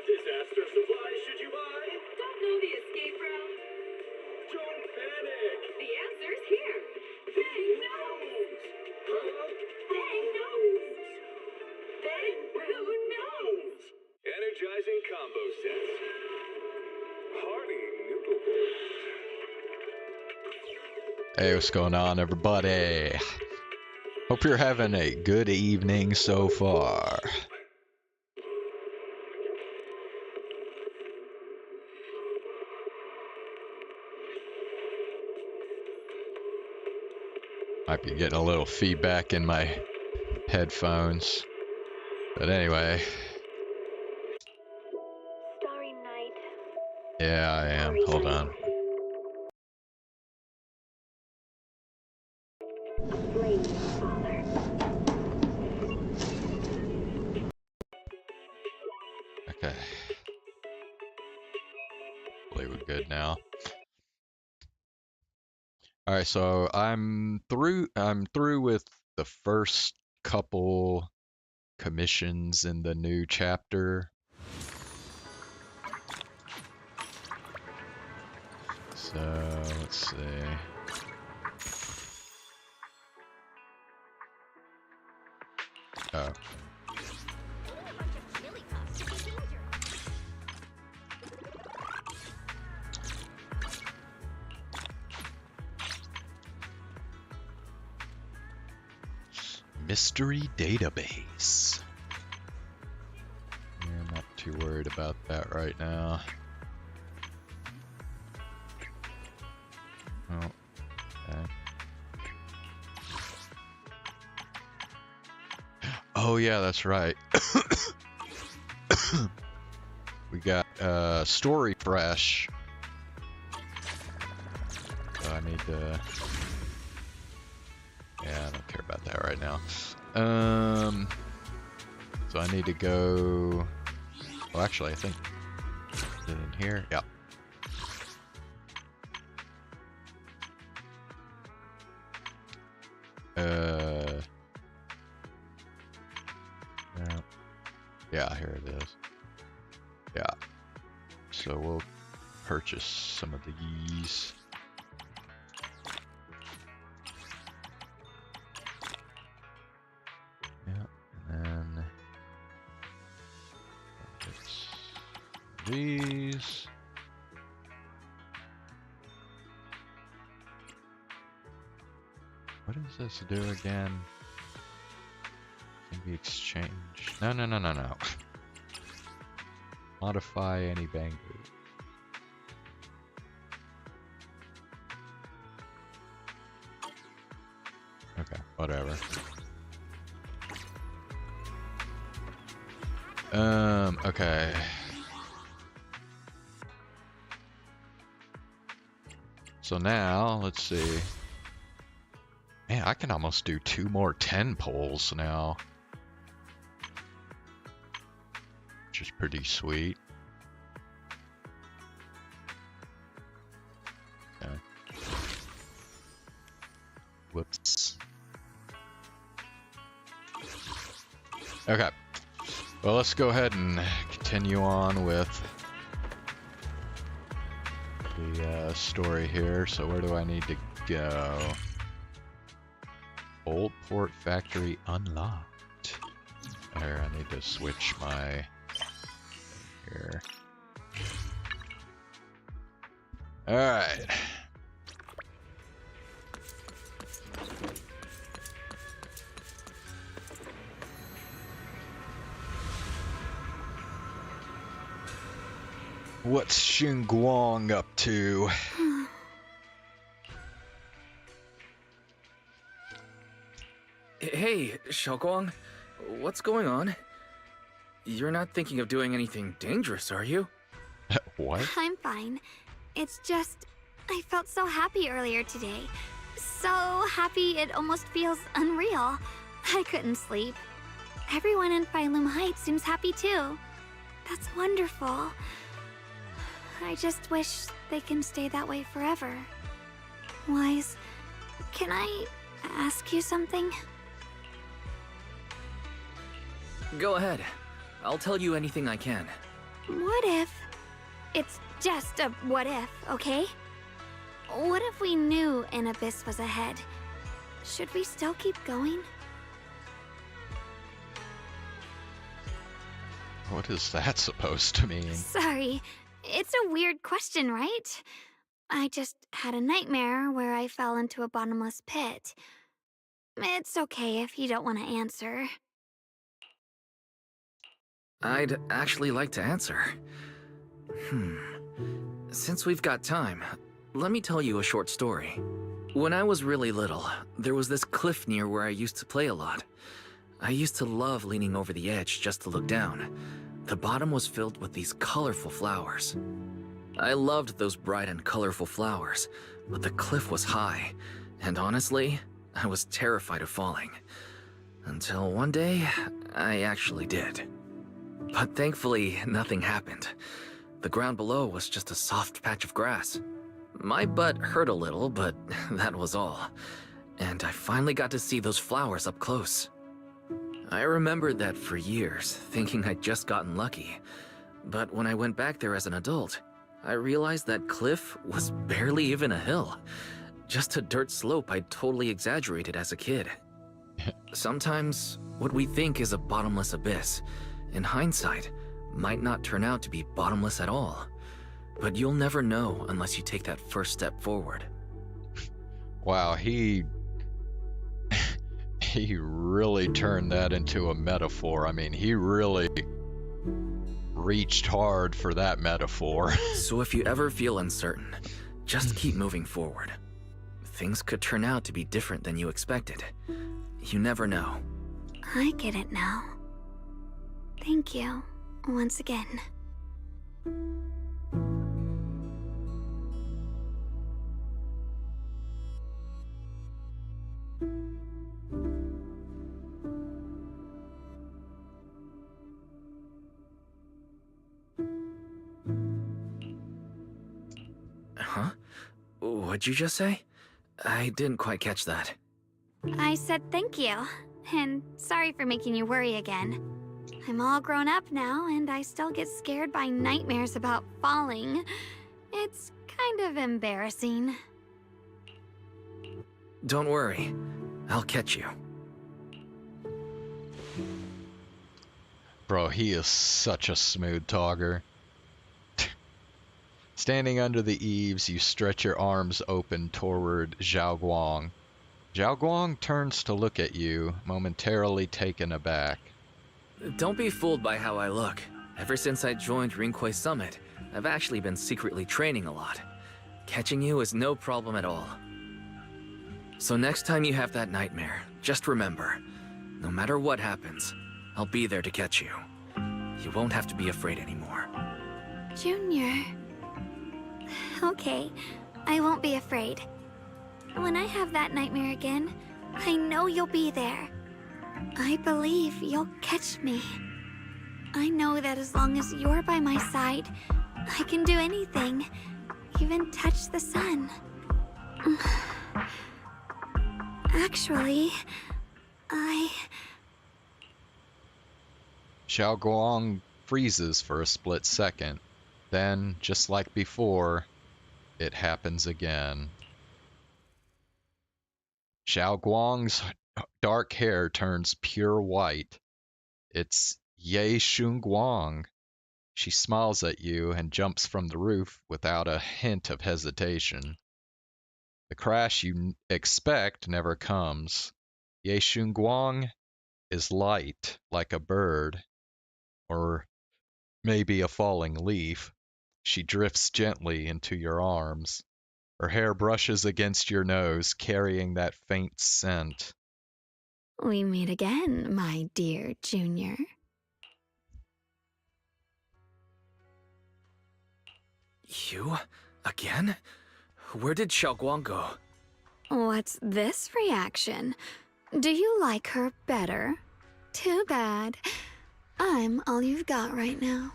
Disaster supplies should you buy? Don't know the escape route? Don't panic. The answer's here. Bang knows. Huh? Bang knows. Bang who knows? Energizing combo sets. Hearty noodle boards. Hey, what's going on, everybody? Hope you're having a good evening so far. Might be getting a little feedback in my headphones. But anyway. Starry night. Yeah, I am. Hold on. Aflame, Father. Okay. Hopefully we're good now. Alright, so I'm through with the first couple commissions in the new chapter. So let's see. Oh. Mystery database. Yeah, I'm not too worried about that right now. Oh, okay. Oh yeah, that's right. We got story fresh. So I need to. Yeah, I don't care about that right now. So I need to go. Oh, actually, I think is it in here? Yeah. Yeah, here it is. Yeah. So we'll purchase some of these. Yeah, and then it's these. What does this do again? Can be exchanged. No. Modify any Bangu. Okay, whatever. Okay. So now, let's see. Man, I can almost do 2 more 10 polls now. Which is pretty sweet. Okay. Whoops. Okay. Well, let's go ahead and continue on with the story here. So where do I need to go? Old port factory unlocked. There, I need to switch my here. All right. What's Xinguang up to? Hey, Xiaoguang, what's going on? You're not thinking of doing anything dangerous, are you? What? I'm fine. It's just, I felt so happy earlier today. So happy it almost feels unreal. I couldn't sleep. Everyone in Phylum Heights seems happy too. That's wonderful. I just wish they can stay that way forever. Wise, can I ask you something? Go ahead. I'll tell you anything I can. What if... It's just a what if, okay? What if we knew an abyss was ahead? Should we still keep going? What is that supposed to mean? Sorry, it's a weird question, right? I just had a nightmare where I fell into a bottomless pit. It's okay if you don't want to answer. I'd actually like to answer. Since we've got time, let me tell you a short story. When I was really little, there was this cliff near where I used to play a lot. I used to love leaning over the edge just to look down. The bottom was filled with these colorful flowers. I loved those bright and colorful flowers, but the cliff was high, and honestly, I was terrified of falling. Until one day, I actually did. But thankfully, nothing happened. The ground below was just a soft patch of grass. My butt hurt a little, but that was all. And I finally got to see those flowers up close. I remembered that for years, thinking I'd just gotten lucky. But when I went back there as an adult, I realized that cliff was barely even a hill. Just a dirt slope I'd totally exaggerated as a kid. Sometimes, what we think is a bottomless abyss, in hindsight, might not turn out to be bottomless at all. But you'll never know unless you take that first step forward. Wow, he really turned that into a metaphor. I mean, he really reached hard for that metaphor. So if you ever feel uncertain, just keep moving forward. Things could turn out to be different than you expected. You never know. I get it now. Thank you, once again. Huh? What'd you just say? I didn't quite catch that. I said thank you, and sorry for making you worry again. I'm all grown up now, and I still get scared by nightmares about falling. It's kind of embarrassing. Don't worry. I'll catch you. Bro, he is such a smooth talker. Standing under the eaves, you stretch your arms open toward Zhao Guang. Zhao Guang turns to look at you, momentarily taken aback. Don't be fooled by how I look. Ever since I joined Ringquay Summit, I've actually been secretly training a lot. Catching you is no problem at all. So next time you have that nightmare, just remember, no matter what happens, I'll be there to catch you. You won't have to be afraid anymore. Junior. Okay, I won't be afraid. When I have that nightmare again, I know you'll be there. I believe you'll catch me. I know that as long as you're by my side, I can do anything, even touch the sun. Actually, Zhao Guang freezes for a split second. Then, just like before, it happens again. Zhao Guang's dark hair turns pure white. It's Ye Shunguang. She smiles at you and jumps from the roof without a hint of hesitation. The crash you expect never comes. Ye Shunguang is light, like a bird, or maybe a falling leaf. She drifts gently into your arms. Her hair brushes against your nose, carrying that faint scent. we meet again, my dear Junior. You? Again? Where did Xiaoguang go? What's this reaction? Do you like her better? Too bad. I'm all you've got right now.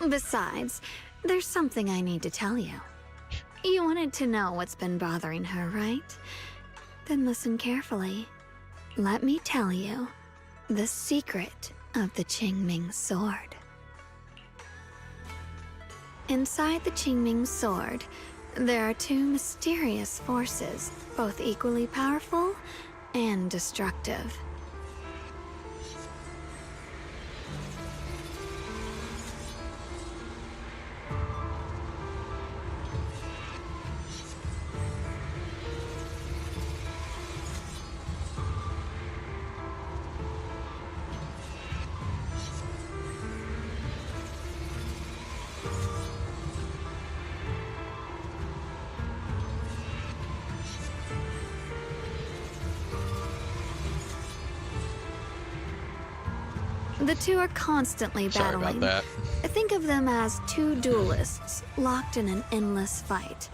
Besides, there's something I need to tell you. You wanted to know what's been bothering her, right? Then listen carefully. Let me tell you the secret of the Qingming sword. Inside the Qingming sword, there are two mysterious forces, both equally powerful and destructive. The two are constantly Sorry battling. about that. Think of them as two duelists locked in an endless fight.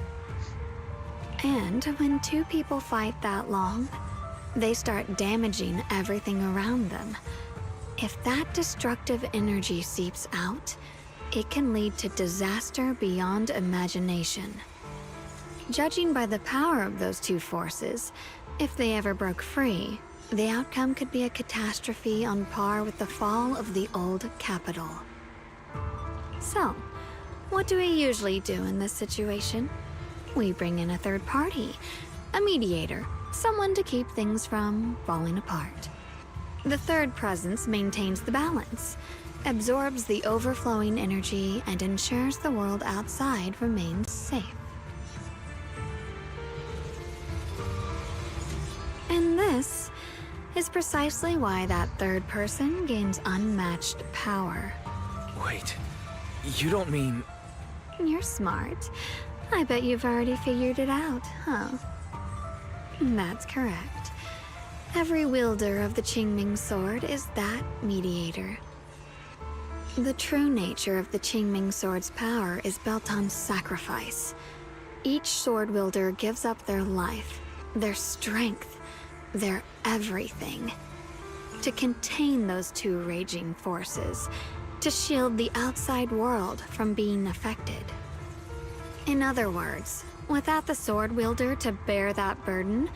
And when two people fight that long, they start damaging everything around them. If that destructive energy seeps out, it can lead to disaster beyond imagination. Judging by the power of those two forces, if they ever broke free, the outcome could be a catastrophe on par with the fall of the old capital. So, what do we usually do in this situation? We bring in a third party, a mediator, someone to keep things from falling apart. The third presence maintains the balance, absorbs the overflowing energy, and ensures the world outside remains safe. And this is precisely why that third person gains unmatched power. Wait, you don't mean... You're smart. I bet you've already figured it out, huh? That's correct. Every wielder of the Qingming sword is that mediator. The true nature of the Qingming sword's power is built on sacrifice. Each sword wielder gives up their life, their strength, their everything, to contain those two raging forces, to shield the outside world from being affected. In other words, without the sword wielder to bear that burden,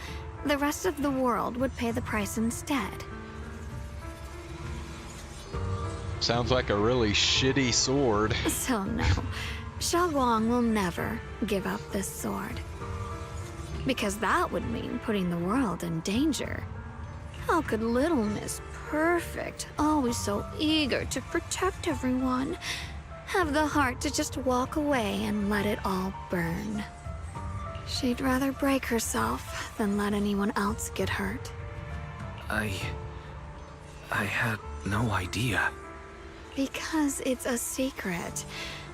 the rest of the world would pay the price instead. Sounds like a really shitty sword. So no, Xiaoguang will never give up this sword. Because that would mean putting the world in danger. How could little Miss Perfect, always so eager to protect everyone, have the heart to just walk away and let it all burn? She'd rather break herself than let anyone else get hurt. I had no idea. Because it's a secret.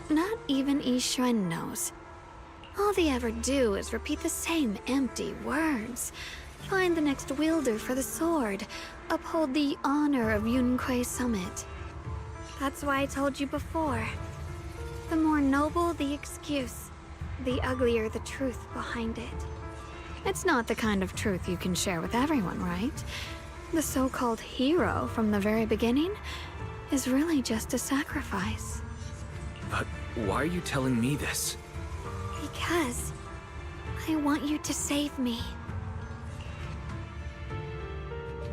Not even Yixuan knows. All they ever do is repeat the same empty words. Find the next wielder for the sword. Uphold the honor of Yunquei Summit. That's why I told you before. The more noble the excuse, the uglier the truth behind it. It's not the kind of truth you can share with everyone, right? The so-called hero from the very beginning is really just a sacrifice. But why are you telling me this? Because I want you to save me.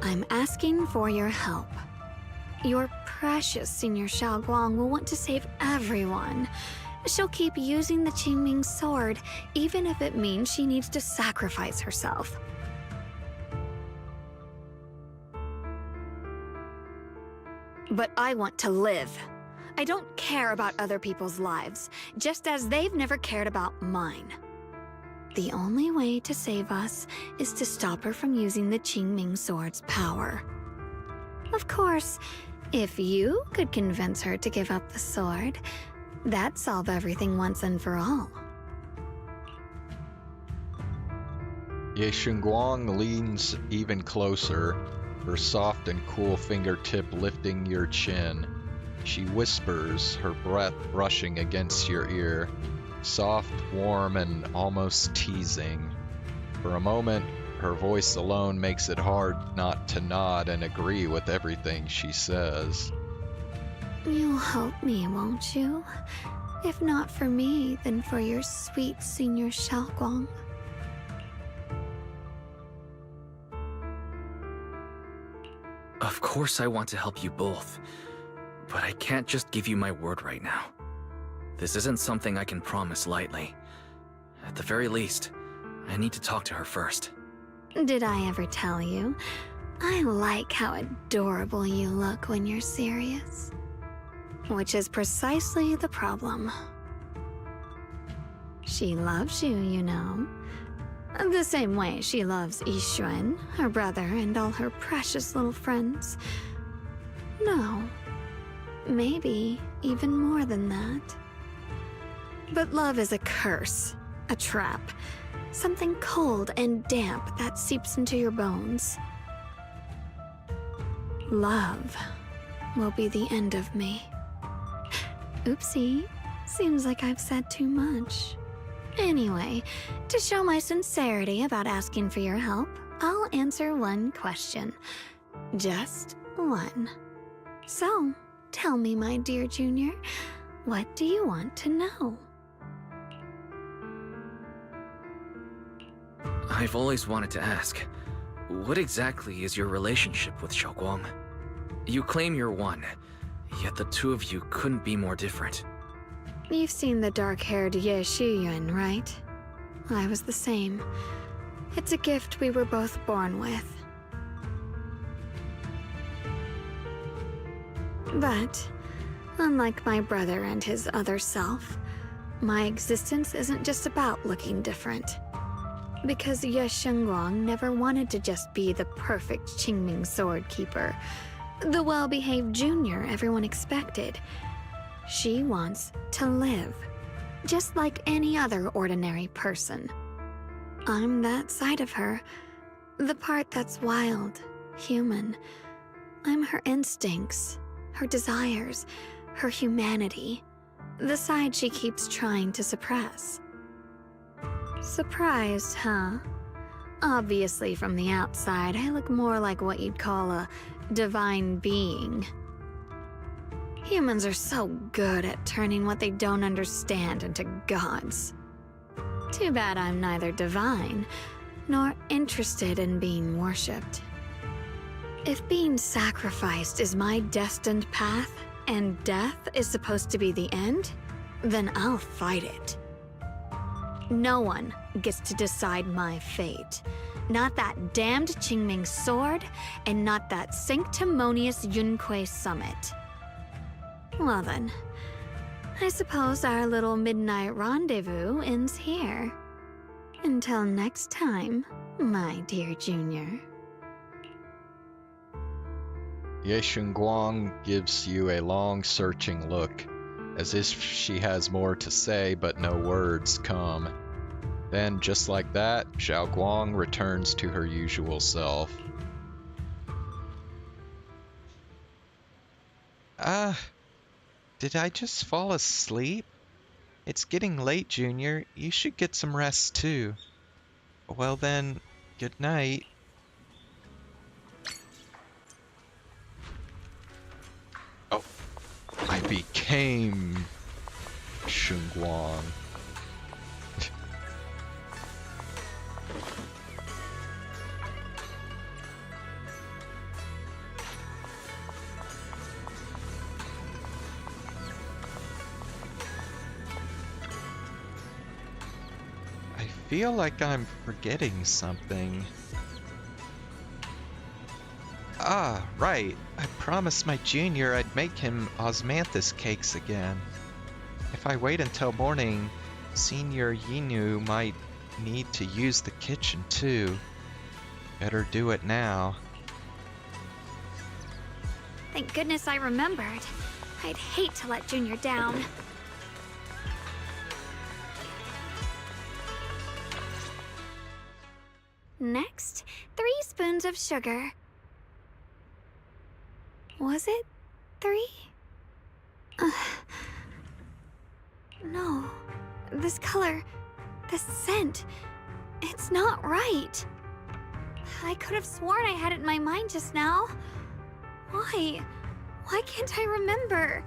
I'm asking for your help. Your precious Senior Xiaoguang will want to save everyone. She'll keep using the Qingming sword, even if it means she needs to sacrifice herself. But I want to live. I don't care about other people's lives, just as they've never cared about mine. The only way to save us is to stop her from using the Qingming sword's power. Of course, if you could convince her to give up the sword, that'd solve everything once and for all. Ye Shunguang leans even closer, her soft and cool fingertip lifting your chin. She whispers, her breath brushing against your ear, soft, warm, and almost teasing. For a moment, her voice alone makes it hard not to nod and agree with everything she says. You'll help me, won't you? If not for me, then for your sweet Senior Xiaoguang. Of course I want to help you both, but I can't just give you my word right now. This isn't something I can promise lightly. At the very least, I need to talk to her first. Did I ever tell you? I like how adorable you look when you're serious. Which is precisely the problem. She loves you, you know. The same way she loves Yixuan, her brother, and all her precious little friends. No. Maybe even more than that. But love is a curse, a trap. Something cold and damp that seeps into your bones. Love will be the end of me. Oopsie. Seems like I've said too much. Anyway, to show my sincerity about asking for your help, I'll answer one question. Just one. So, tell me, my dear Junior, what do you want to know? I've always wanted to ask, what exactly is your relationship with Xiaoguang? You claim you're one, yet the two of you couldn't be more different. You've seen the dark-haired Ye Shiyuan, right? I was the same. It's a gift we were both born with. But, unlike my brother and his other self, my existence isn't just about looking different. Because Ye Shengguang never wanted to just be the perfect Qingming sword keeper, the well-behaved junior everyone expected. She wants to live, just like any other ordinary person. I'm that side of her, the part that's wild, human. I'm her instincts, her desires, her humanity, the side she keeps trying to suppress. Surprised, huh? Obviously, from the outside, I look more like what you'd call a divine being. Humans are so good at turning what they don't understand into gods. Too bad I'm neither divine, nor interested in being worshipped. If being sacrificed is my destined path, and death is supposed to be the end, then I'll fight it. No one gets to decide my fate. Not that damned Qingming sword, and not that sanctimonious Yunque summit. Well then, I suppose our little midnight rendezvous ends here. Until next time, my dear Junior. Ye Shengguang gives you a long, searching look, as if she has more to say, but no words come. Then, just like that, Xiaoguang returns to her usual self. Did I just fall asleep? It's getting late, Junior. You should get some rest, too. Well then, good night. Oh, I became Shengguang. I feel like I'm forgetting something. Ah, right. I promised my junior I'd make him osmanthus cakes again. If I wait until morning, Senior Yinu might need to use the kitchen too. Better do it now. Thank goodness I remembered. I'd hate to let Junior down. Next, 3 spoons of sugar. Was it 3? No. This color, this scent, it's not right. I could have sworn I had it in my mind just now. Why? Why can't I remember?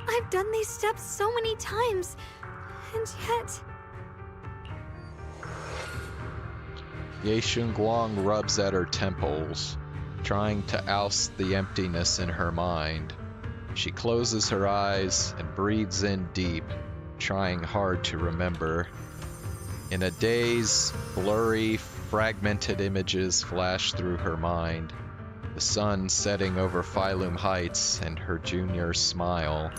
I've done these steps so many times, and yet... Ye Shengguang rubs at her temples, trying to oust the emptiness in her mind. She closes her eyes and breathes in deep, trying hard to remember. In a daze, blurry, fragmented images flash through her mind. The sun setting over Phylum Heights and her junior smile.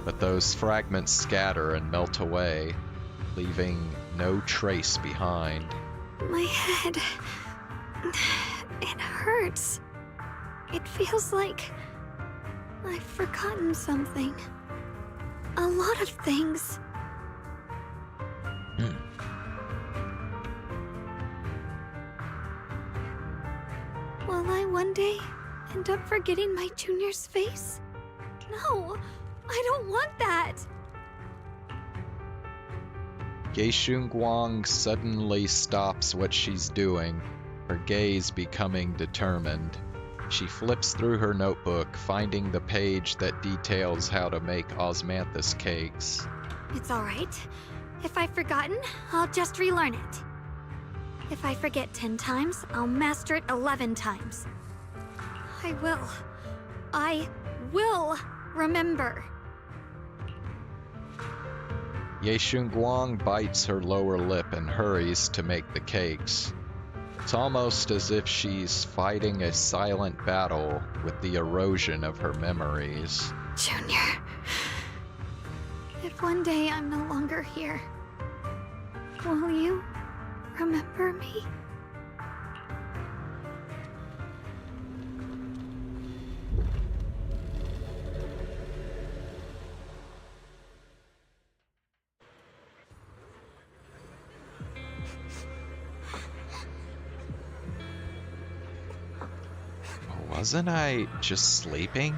But those fragments scatter and melt away, leaving no trace behind. My head. It hurts. It feels like I've forgotten something. A lot of things. Will I one day end up forgetting my junior's face? No, I don't want that. Geishun Guang suddenly stops what she's doing, her gaze becoming determined. She flips through her notebook, finding the page that details how to make osmanthus cakes. It's all right. If I've forgotten, I'll just relearn it. If I forget 10 times, I'll master it 11 times. I will remember. Geishun Guang bites her lower lip and hurries to make the cakes. It's almost as if she's fighting a silent battle with the erosion of her memories. Junior, if one day I'm no longer here, will you remember me? Wasn't I just sleeping?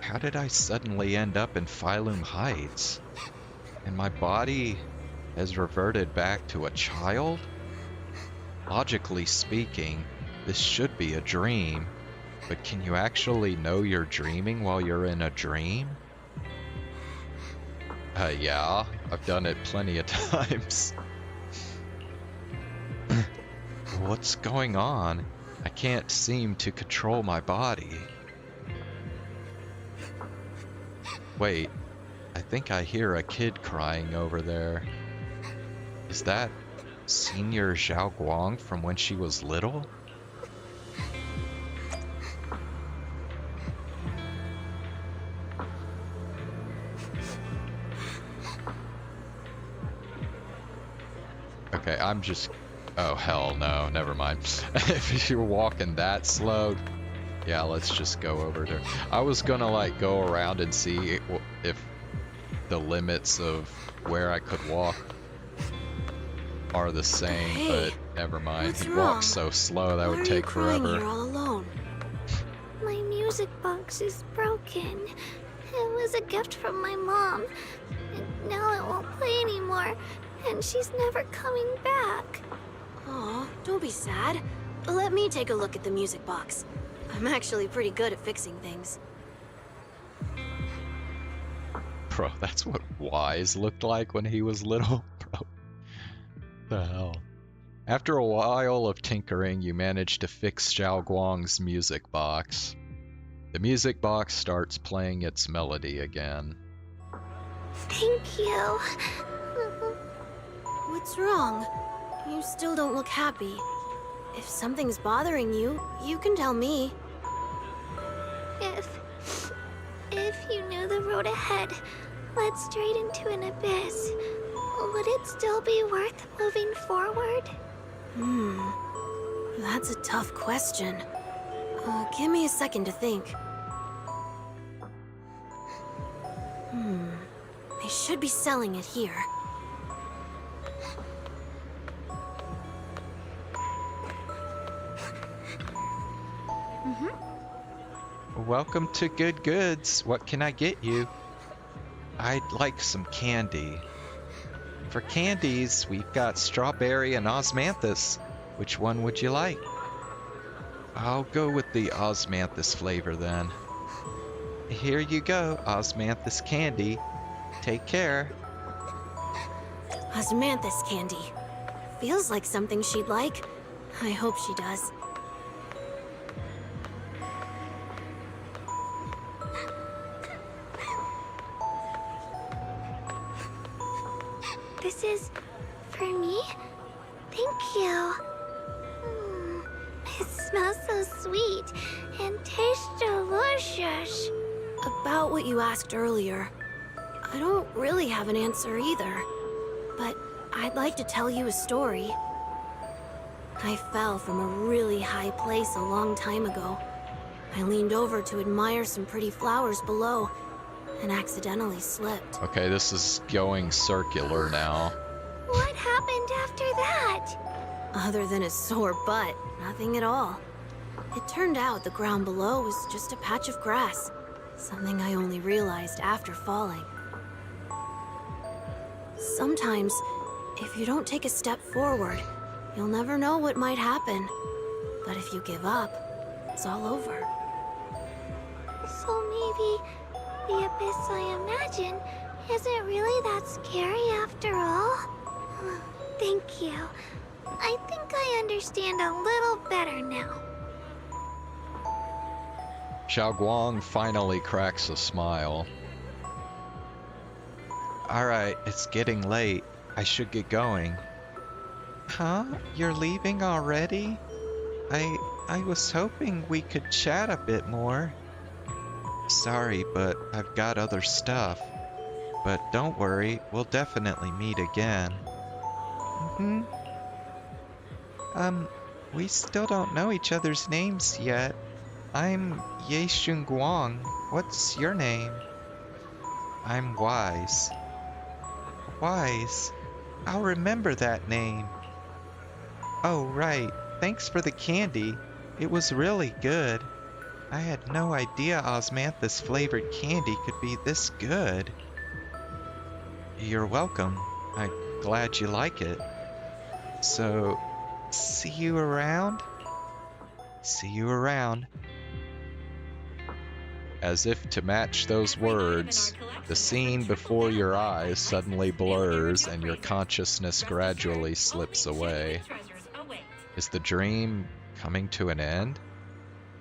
How did I suddenly end up in Phylum Heights? And my body has reverted back to a child? Logically speaking, this should be a dream, but can you actually know you're dreaming while you're in a dream? Yeah, I've done it plenty of times. What's going on? I can't seem to control my body. Wait, I think I hear a kid crying over there. Is that Senior Zhao Guang from when she was little? Okay, I'm just... Oh, hell no, never mind. If you're walking that slow, yeah, let's just go over there. I was gonna, like, go around and see if the limits of where I could walk are the same, Hey, but never mind. what's He wrong? walks so slow that would take Why are you crying forever. here all alone? My music box is broken. It was a gift from my mom. And now it won't play anymore. And she's never coming back. Aw, don't be sad. Let me take a look at the music box. I'm actually pretty good at fixing things. Bro, that's what Wise looked like when he was little. Bro, the hell. After a while of tinkering, you manage to fix Zhao Guang's music box. The music box starts playing its melody again. Thank you. What's wrong? You still don't look happy. If something's bothering you, you can tell me. If you knew the road ahead led straight into an abyss, would it still be worth moving forward? That's a tough question. Give me a second to think. They should be selling it here. Welcome to Good Goods. What can I get you? I'd like some candy. For candies, we've got strawberry and osmanthus. Which one would you like? I'll go with the osmanthus flavor then. Here you go, osmanthus candy. Take care. Osmanthus candy. Feels like something she'd like. I hope she does. This is for me? Thank you. It smells so sweet and tastes delicious. About what you asked earlier, I don't really have an answer either. But I'd like to tell you a story. I fell from a really high place a long time ago. I leaned over to admire some pretty flowers below and accidentally slipped. Okay, this is going circular now. What happened after that? Other than a sore butt, nothing at all. It turned out the ground below was just a patch of grass, something I only realized after falling. Sometimes, if you don't take a step forward, you'll never know what might happen. But if you give up, it's all over. So maybe the abyss I imagine isn't really that scary after all? Thank you. I think I understand a little better now. Xiaoguang finally cracks a smile. Alright, it's getting late. I should get going. Huh? You're leaving already? I was hoping we could chat a bit more. Sorry, but I've got other stuff. But don't worry, we'll definitely meet again. We still don't know each other's names yet. I'm Ye Guang. What's your name? I'm Wise. Wise? I'll remember that name. Oh, right. Thanks for the candy. It was really good. I had no idea osmanthus flavored candy could be this good. You're welcome. I'm glad you like it. So, see you around? See you around. As if to match those words, the scene before your eyes suddenly blurs and your consciousness gradually slips away. Is the dream coming to an end?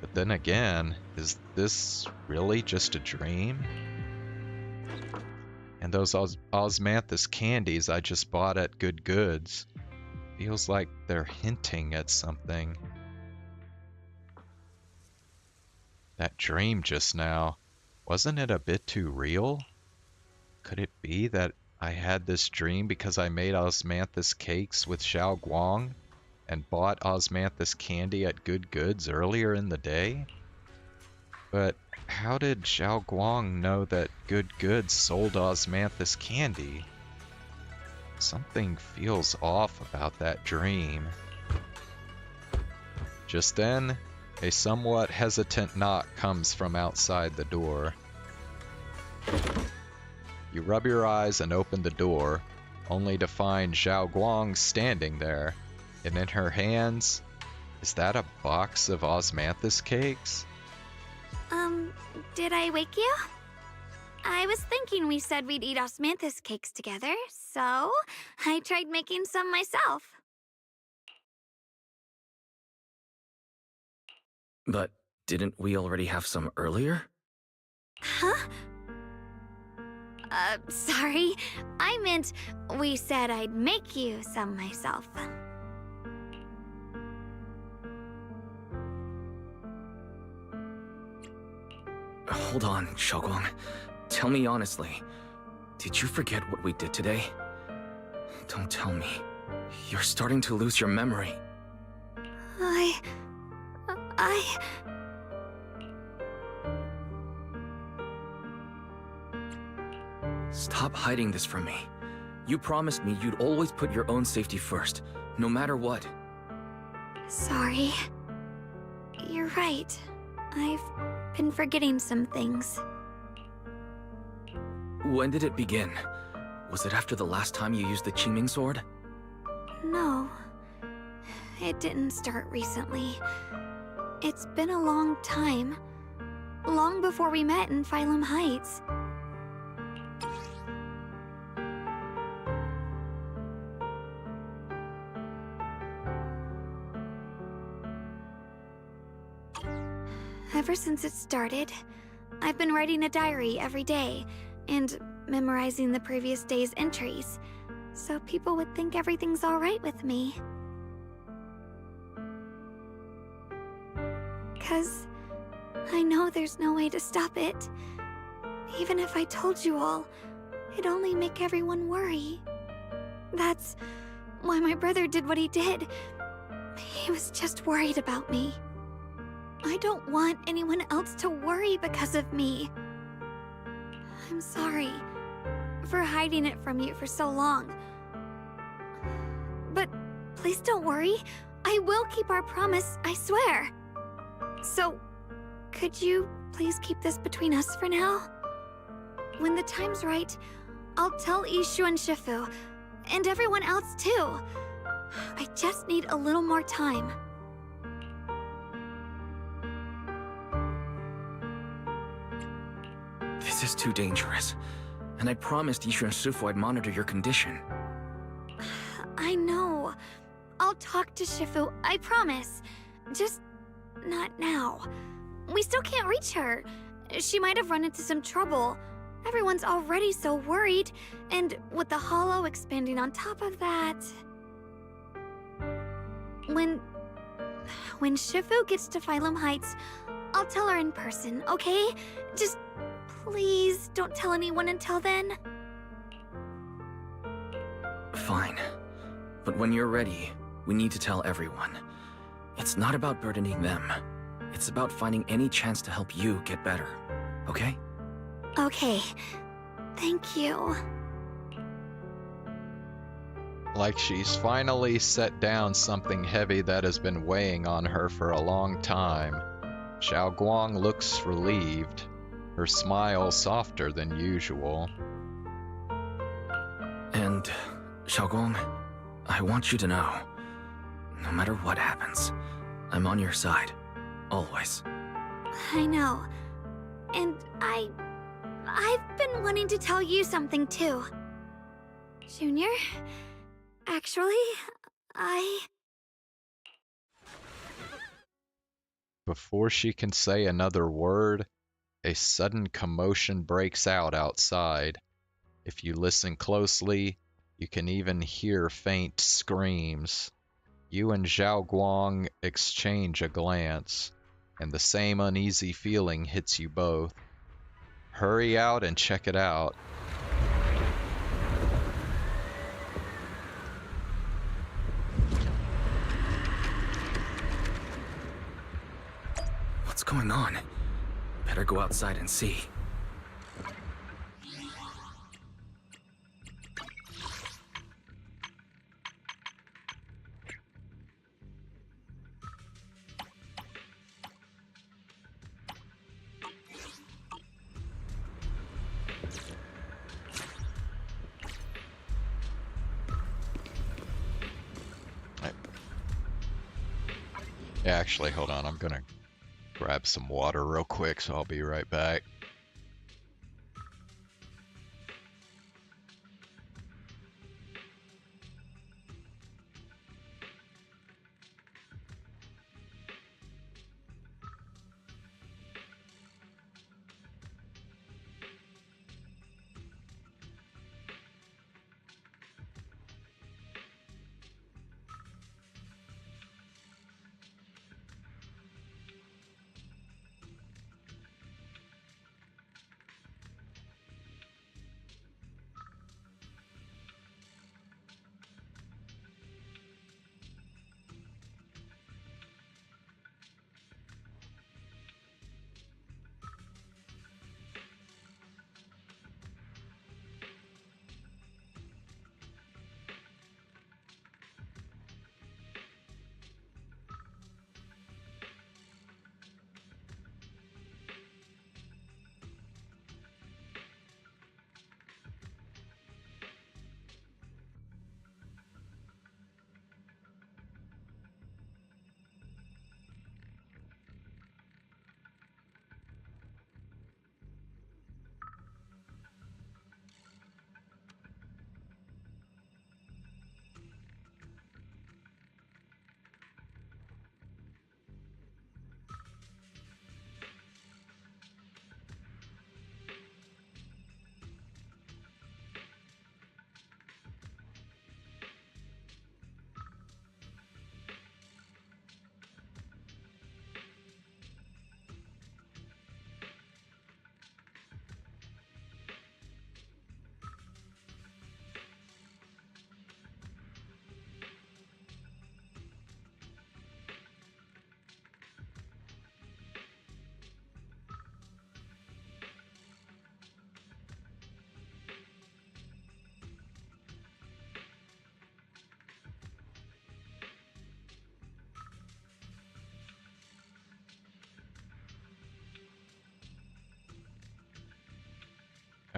But then again, is this really just a dream? And those osmanthus candies I just bought at Good Goods, feels like they're hinting at something. That dream just now, wasn't it a bit too real? Could it be that I had this dream because I made osmanthus cakes with Xiao Guang and bought osmanthus candy at Good Goods earlier in the day? But how did Xiao Guang know that Good Goods sold osmanthus candy? Something feels off about that dream. Just then, a somewhat hesitant knock comes from outside the door. You rub your eyes and open the door, only to find Xiao Guang standing there, and in her hands, is that a box of osmanthus cakes? Did I wake you? I was thinking we said we'd eat osmanthus cakes together, so I tried making some myself. But didn't we already have some earlier? Huh? Sorry. I meant we said I'd make you some myself. Hold on, Xiaoguang. Tell me honestly, did you forget what we did today? Don't tell me. You're starting to lose your memory. Stop hiding this from me. You promised me you'd always put your own safety first, no matter what. Sorry. You're right. I've been forgetting some things. When did it begin? Was it after the last time you used the Qingming sword? No. It didn't start recently. It's been a long time. Long before we met in Phylum Heights. Ever since it started, I've been writing a diary every day and memorizing the previous day's entries. so people would think everything's alright with me. 'Cause I know there's no way to stop it. Even if I told you all, it'd only make everyone worry. That's why my brother did what he did. He was just worried about me. I don't want anyone else to worry because of me. I'm sorry for hiding it from you for so long. But please don't worry. I will keep our promise, I swear. So, could you please keep this between us for now? When the time's right, I'll tell Ishu and Shifu, and everyone else too. I just need a little more time. This is too dangerous. And I promised Ishu and Shifu I'd monitor your condition. I know. I'll talk to Shifu, I promise. Just not now. We still can't reach her. She might have run into some trouble. Everyone's already so worried, and with the hollow expanding on top of that... When Shifu gets to Phylum Heights, I'll tell her in person, okay? Just please don't tell anyone until then. Fine. But when you're ready, we need to tell everyone. It's not about burdening them. It's about finding any chance to help you get better. Okay? Okay. Thank you. Like she's finally set down something heavy that has been weighing on her for a long time. Xiao Guang looks relieved, her smile softer than usual. And, Xiaogong, I want you to know, no matter what happens, I'm on your side. Always. I know. And I've been wanting to tell you something too. Junior, actually, Before she can say another word, a sudden commotion breaks out outside. If you listen closely, you can even hear faint screams. You and Zhao Guang exchange a glance, and the same uneasy feeling hits you both. Hurry out and check it out. What's going on? Better go outside and see. Yeah, actually, hold on. I'm gonna grab some water real quick, so I'll be right back.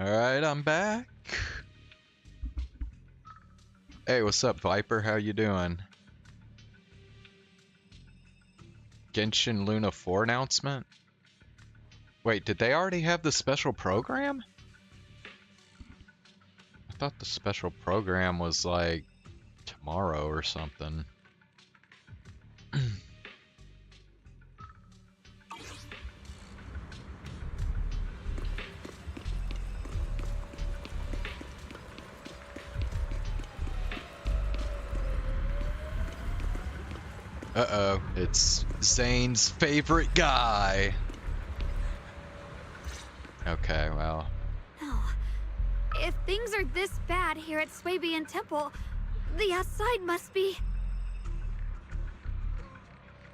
Alright, I'm back. Hey, what's up, Viper? How you doing? Genshin Luna 4 announcement? Wait, did they already have the special program? I thought the special program was like tomorrow or something. Uh-oh, it's Zane's favorite guy. Okay, well. No. If things are this bad here at Swabian Temple, the outside must be...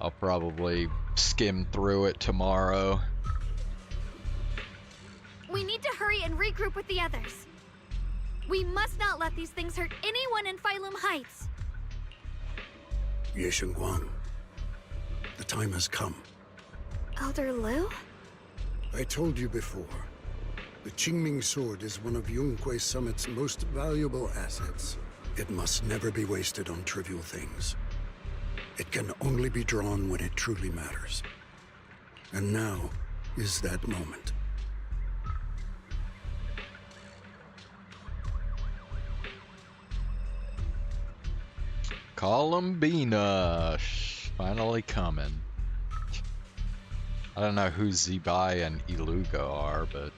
I'll probably skim through it tomorrow. We need to hurry and regroup with the others. We must not let these things hurt anyone in Phylum Heights. Ye Guang, the time has come. Elder Liu? I told you before, the Qingming sword is one of Yunque Summit's most valuable assets. It must never be wasted on trivial things. It can only be drawn when it truly matters. And now is that moment. Columbina, finally coming. I don't know who Zebai and Iluga are, but...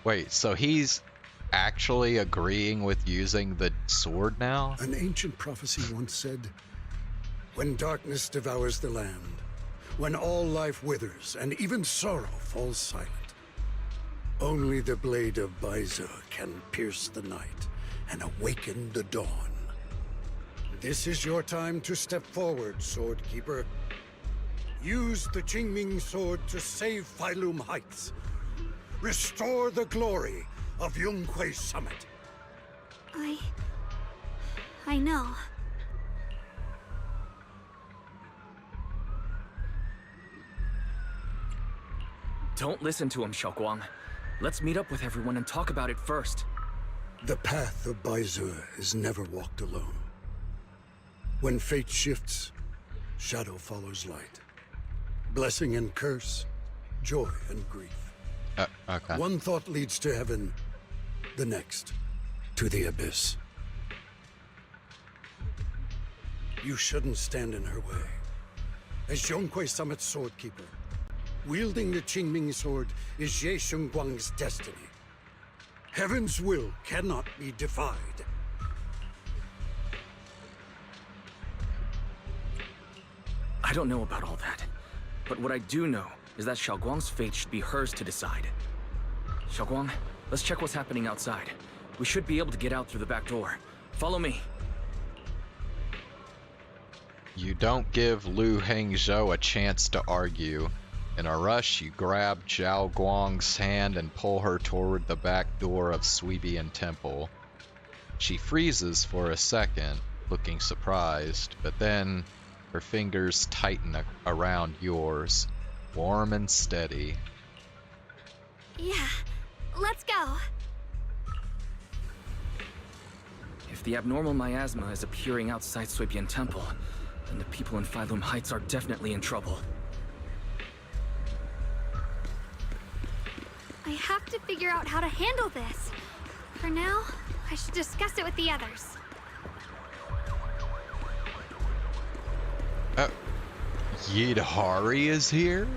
Wait, so he's actually agreeing with using the sword now? An ancient prophecy once said, when darkness devours the land, when all life withers and even sorrow falls silent, only the blade of Baize can pierce the night and awaken the dawn. This is your time to step forward, Swordkeeper. Use the Qingming sword to save Phylum Heights. Restore the glory of Yunque Summit. I know. Don't listen to him, Xiaoguang. Let's meet up with everyone and talk about it first. The path of Baize is never walked alone. When fate shifts, shadow follows light. Blessing and curse, joy and grief. Okay. One thought leads to heaven, the next to the abyss. You shouldn't stand in her way. As Yunque Summit's swordkeeper, wielding the Qingming sword is Ye Guang's destiny. Heaven's will cannot be defied. I don't know about all that, but what I do know is that Xiaoguang's fate should be hers to decide. Xiaoguang, let's check what's happening outside. We should be able to get out through the back door. Follow me. You don't give Lu Hengzhou a chance to argue. In a rush, you grab Zhao Guang's hand and pull her toward the back door of Swabian Temple. She freezes for a second, looking surprised, but then her fingers tighten around yours, warm and steady. Yeah, let's go. If the abnormal miasma is appearing outside Swabian Temple, then the people in Phylum Heights are definitely in trouble. I have to figure out how to handle this. For now, I should discuss it with the others. Yidhari is here?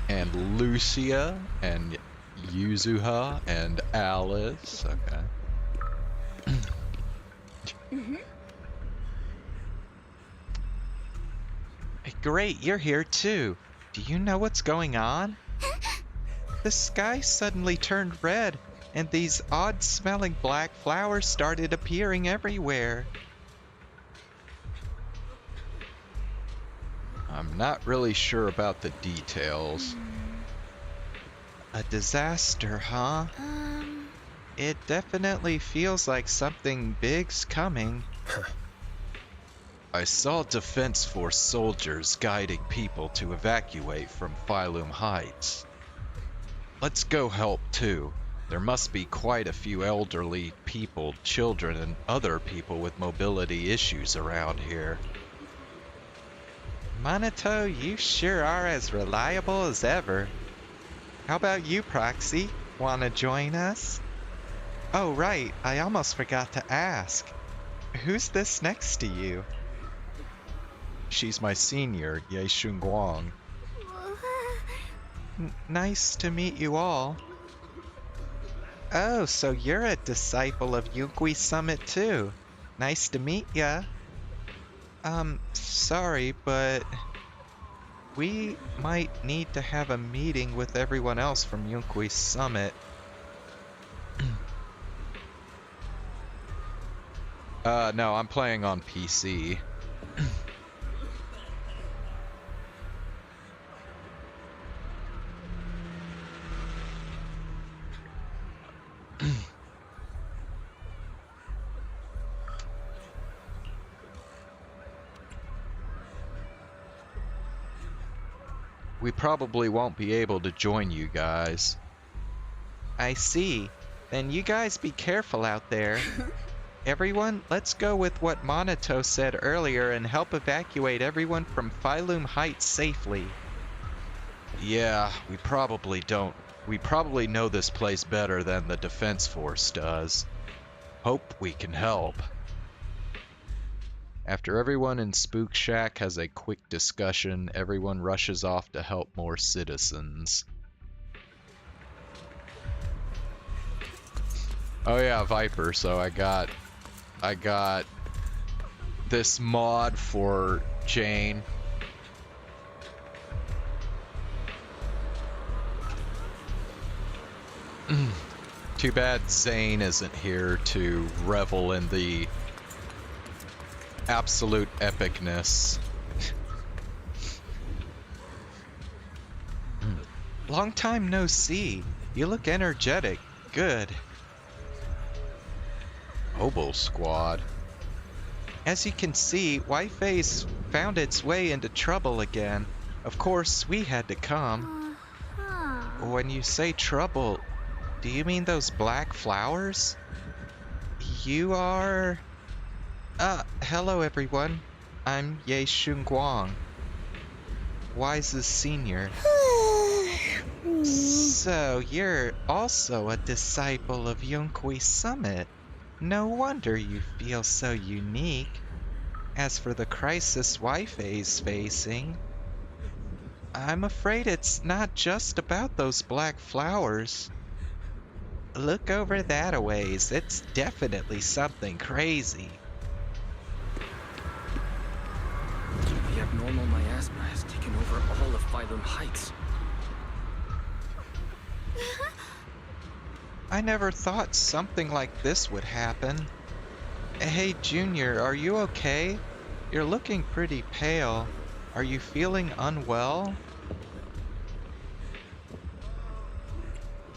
And Lucia, and Yuzuha, and Alice. Okay. Great, you're here too. Do you know what's going on? The sky suddenly turned red, and these odd-smelling black flowers started appearing everywhere. I'm not really sure about the details. A disaster, huh? It definitely feels like something big's coming. I saw Defense Force soldiers guiding people to evacuate from Phylum Heights. let's go help too. There must be quite a few elderly people, children, and other people with mobility issues around here. Minato, you sure are as reliable as ever. How about you, Proxy? Wanna join us? Oh, right, I almost forgot to ask. Who's this next to you? She's my senior, Ye Shunguang. Nice to meet you all. Oh, so you're a disciple of Yunkui Summit too. Nice to meet ya. Sorry, but we might need to have a meeting with everyone else from Yunkui Summit. No, I'm playing on PC. We probably won't be able to join you guys. I see. Then you guys be careful out there. Everyone, let's go with what Minato said earlier and help evacuate everyone from Phylum Heights safely. Yeah, we probably know this place better than the Defense Force does. Hope we can help. After everyone in Spook Shack has a quick discussion, everyone rushes off to help more citizens. Oh yeah, Viper, so I got this mod for Jane. Too bad Zane isn't here to revel in the absolute epicness. Long time no see. You look energetic. Good. Mobile Squad. As you can see, Wi-Fi's found its way into trouble again. Of course, we had to come. When you say trouble, do you mean those black flowers? You are... hello everyone. I'm Ye Shunguang, Wise's senior. So, you're also a disciple of Yunkui Summit. No wonder you feel so unique. As for the crisis Wi-Fi's facing, I'm afraid it's not just about those black flowers. Look over that a ways. It's definitely something crazy. The abnormal miasma has taken over all of Phylum Heights. I never thought something like this would happen. Hey, Junior, are you okay? You're looking pretty pale. Are you feeling unwell?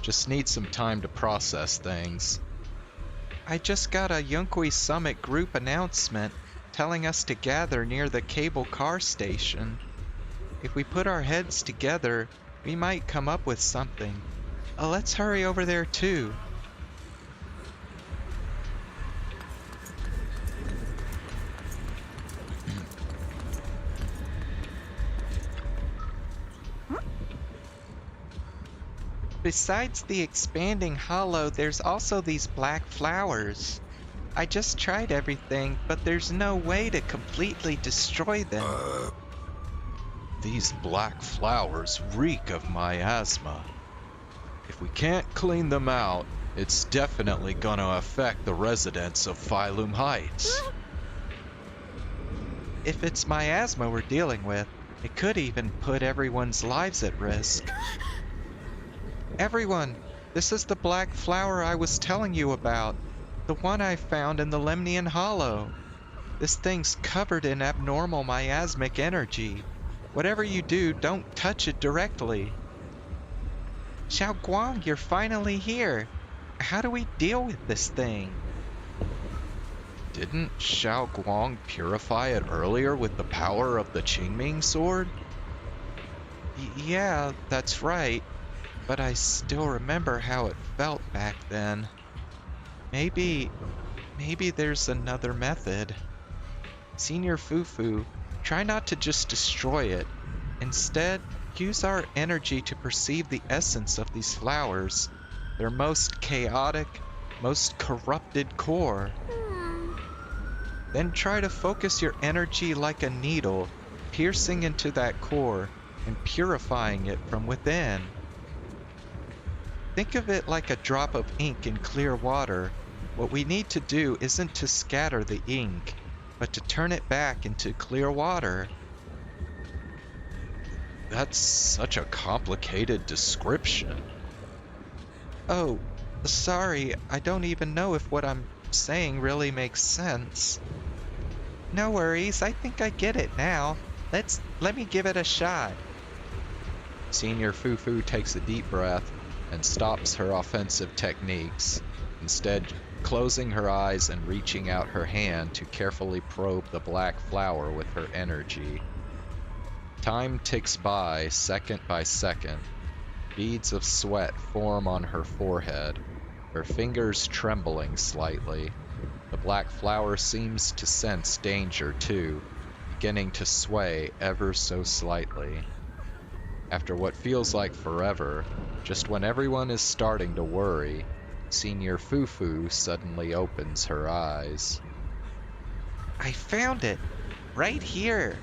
Just need some time to process things. I just got a Yunkui Summit group announcement telling us to gather near the cable car station. If we put our heads together, we might come up with something. Let's hurry over there too. Besides the expanding hollow, there's also these black flowers. I just tried everything, but there's no way to completely destroy them. These black flowers reek of miasma. If we can't clean them out, it's definitely gonna affect the residents of Phylum Heights. If it's miasma we're dealing with, it could even put everyone's lives at risk. Everyone, this is the black flower I was telling you about. The one I found in the Lemnian Hollow. This thing's covered in abnormal miasmic energy. Whatever you do, don't touch it directly. Xiao Guang, you're finally here. How do we deal with this thing? Didn't Xiao Guang purify it earlier with the power of the Qingming sword? Yeah, that's right. but I still remember how it felt back then. Maybe there's another method. Senior Fufu, try not to just destroy it. Instead, use our energy to perceive the essence of these flowers, their most chaotic, most corrupted core. Then try to focus your energy like a needle, piercing into that core and purifying it from within. Think of it like a drop of ink in clear water. What we need to do isn't to scatter the ink, but to turn it back into clear water. That's such a complicated description. Oh, sorry, I don't even know if what I'm saying really makes sense. No worries, I think I get it now. Let me give it a shot. Senior Fufu takes a deep breath and stops her offensive techniques, instead closing her eyes and reaching out her hand to carefully probe the black flower with her energy. Time ticks by second. Beads of sweat form on her forehead, her fingers trembling slightly. The black flower seems to sense danger too, beginning to sway ever so slightly. After what feels like forever, just when everyone is starting to worry, Senior Fufu suddenly opens her eyes. I found it! Right here!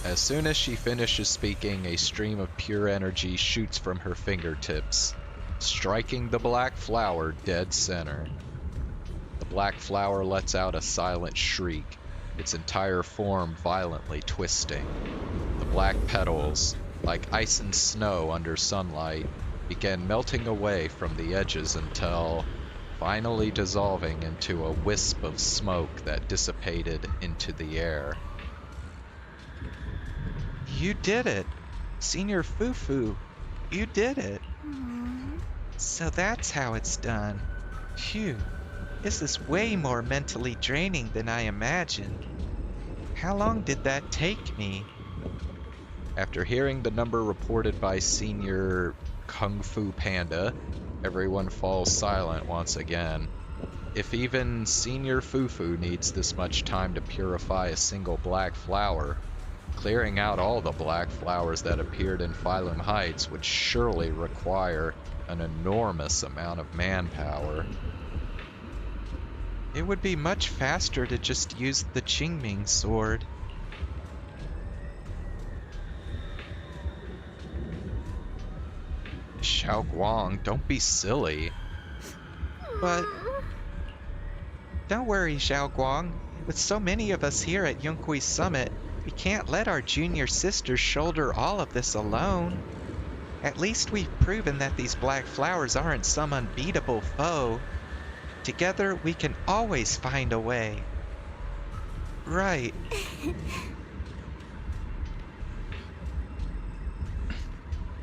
As soon as she finishes speaking, a stream of pure energy shoots from her fingertips, striking the black flower dead center. The black flower lets out a silent shriek, its entire form violently twisting. The black petals, like ice and snow under sunlight, began melting away from the edges until finally dissolving into a wisp of smoke that dissipated into the air. You did it! Senior Fufu, you did it! So that's how it's done. Phew, this is way more mentally draining than I imagined. How long did that take me? After hearing the number reported by Senior Kung Fu Panda, everyone falls silent once again. If even Senior Fufu needs this much time to purify a single black flower, clearing out all the black flowers that appeared in Phylum Heights would surely require an enormous amount of manpower. It would be much faster to just use the Qingming sword. Xiao Guang, don't be silly. But don't worry, Xiao Guang. With so many of us here at Yunqui Summit, we can't let our junior sisters shoulder all of this alone. At least we've proven that these black flowers aren't some unbeatable foe. Together, we can always find a way. Right.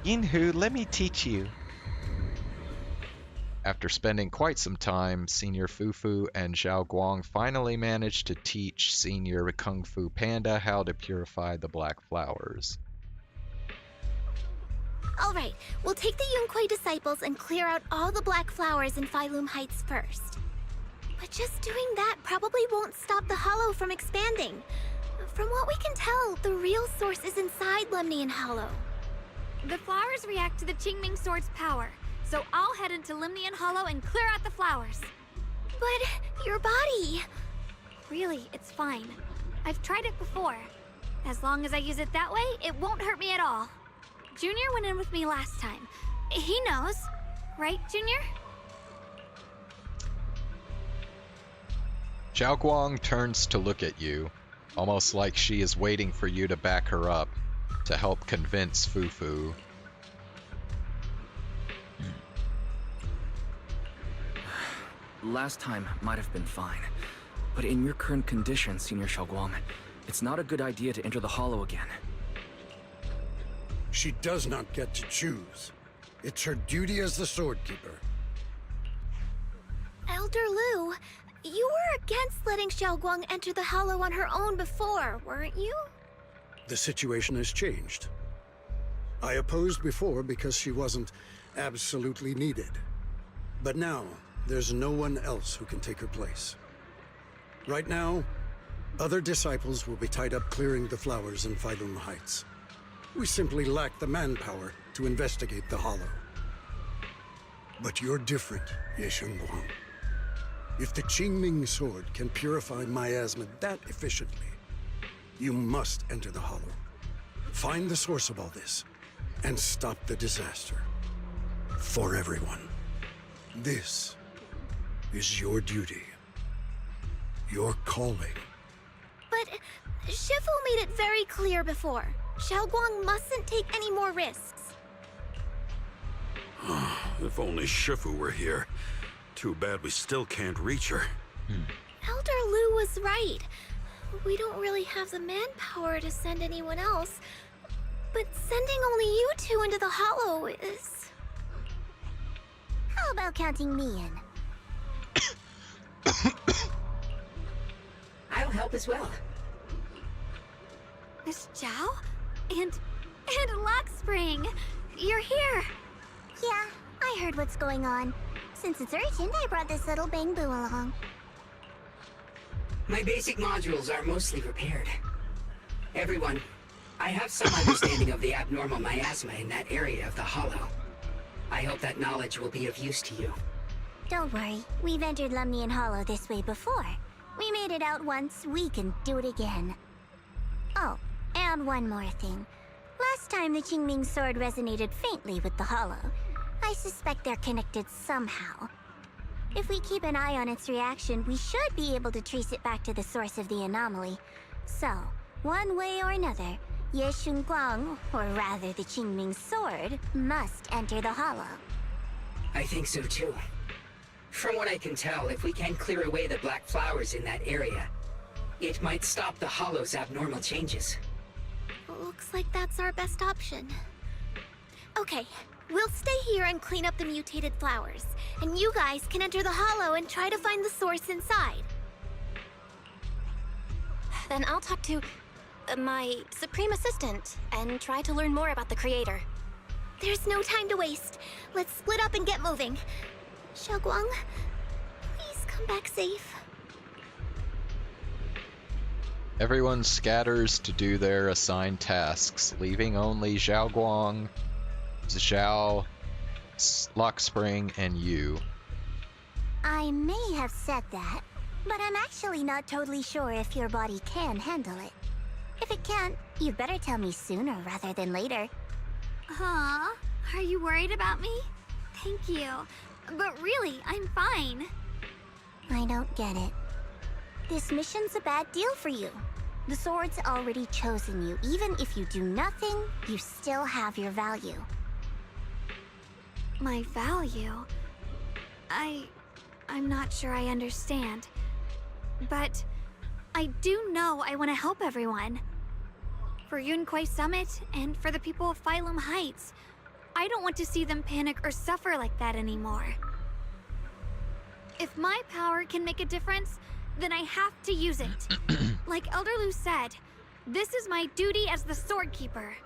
Yinhu, let me teach you. After spending quite some time, Senior Fufu and Xiao Guang finally managed to teach Senior Kung Fu Panda how to purify the black flowers. Alright, we'll take the Yunqui disciples and clear out all the black flowers in Phylum Heights first. But just doing that probably won't stop the hollow from expanding. From what we can tell, the real source is inside Lemnian Hollow. The flowers react to the Qingming sword's power, so I'll head into Lemnian Hollow and clear out the flowers. But your body... Really, it's fine. I've tried it before. As long as I use it that way, it won't hurt me at all. Junior went in with me last time. He knows. Right, Junior? Xiao Guang turns to look at you, almost like she is waiting for you to back her up, to help convince Fufu. Last time might have been fine, but in your current condition, Senior Xiao Guang, it's not a good idea to enter the hollow again. She does not get to choose. It's her duty as the Sword Keeper. Elder Lu, you were against letting Xiao Guang enter the hollow on her own before, weren't you? The situation has changed. I opposed before because she wasn't absolutely needed. But now, there's no one else who can take her place. Right now, other disciples will be tied up clearing the flowers in Phylum Heights. We simply lack the manpower to investigate the Hollow. But you're different, Ye Shunguang. If the Qingming sword can purify miasma that efficiently, you must enter the Hollow. Find the source of all this, and stop the disaster. For everyone. This is your duty. Your calling. But Shifu made it very clear before. Xiaoguang mustn't take any more risks. If only Shifu were here. Too bad we still can't reach her. Elder Lu was right. We don't really have the manpower to send anyone else. But sending only you two into the Hollow is... How about counting me in? I'll help as well. Miss Zhao? And Lockspring! You're here! Yeah, I heard what's going on. Since it's urgent, I brought this little bang-boo along. My basic modules are mostly repaired. Everyone, I have some understanding of the abnormal miasma in that area of the Hollow. I hope that knowledge will be of use to you. Don't worry, we've entered Lumnian Hollow this way before. We made it out once, we can do it again. Oh, and one more thing. Last time the Qingming sword resonated faintly with the Hollow. I suspect they're connected somehow. If we keep an eye on its reaction, we should be able to trace it back to the source of the anomaly. So, one way or another, Ye Shunguang, or rather the Qingming sword, must enter the Hollow. I think so too. From what I can tell, if we can clear away the black flowers in that area, it might stop the Hollow's abnormal changes. Looks like that's our best option. Okay, we'll stay here and clean up the mutated flowers. And you guys can enter the Hollow and try to find the source inside. Then I'll talk to my Supreme Assistant and try to learn more about the Creator. There's no time to waste. Let's split up and get moving. Xiaoguang, please come back safe. Everyone scatters to do their assigned tasks, leaving only Xiaoguang, Zhao, Lockspring, and you. I may have said that, but I'm actually not totally sure if your body can handle it. If it can't, you'd better tell me sooner rather than later. Huh? Are you worried about me? Thank you. But really, I'm fine. I don't get it. This mission's a bad deal for you. The sword's already chosen you. Even if you do nothing, you still have your value. My value? I'm not sure I understand. But I do know I want to help everyone. For Yunquai Summit and for the people of Phylum Heights. I don't want to see them panic or suffer like that anymore. If my power can make a difference, then I have to use it. Like Elder Lu said, this is my duty as the Sword Keeper.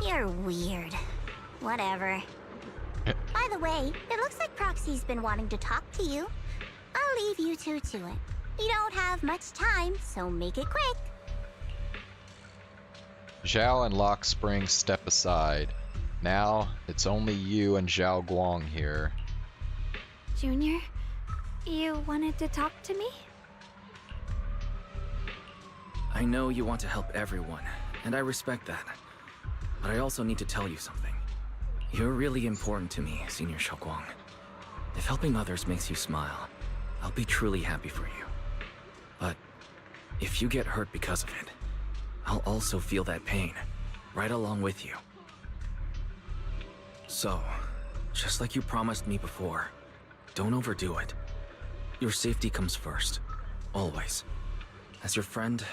You're weird. Whatever. By the way, it looks like Proxy's been wanting to talk to you. I'll leave you two to it. You don't have much time, so make it quick. Zhao and Lockspring step aside. Now, it's only you and Zhao Guang here. Junior, you wanted to talk to me? I know you want to help everyone, and I respect that. But I also need to tell you something. You're really important to me, Senior Xiaoguang. If helping others makes you smile, I'll be truly happy for you. But if you get hurt because of it, I'll also feel that pain, right along with you. So, just like you promised me before, don't overdo it. Your safety comes first, always. As your friend,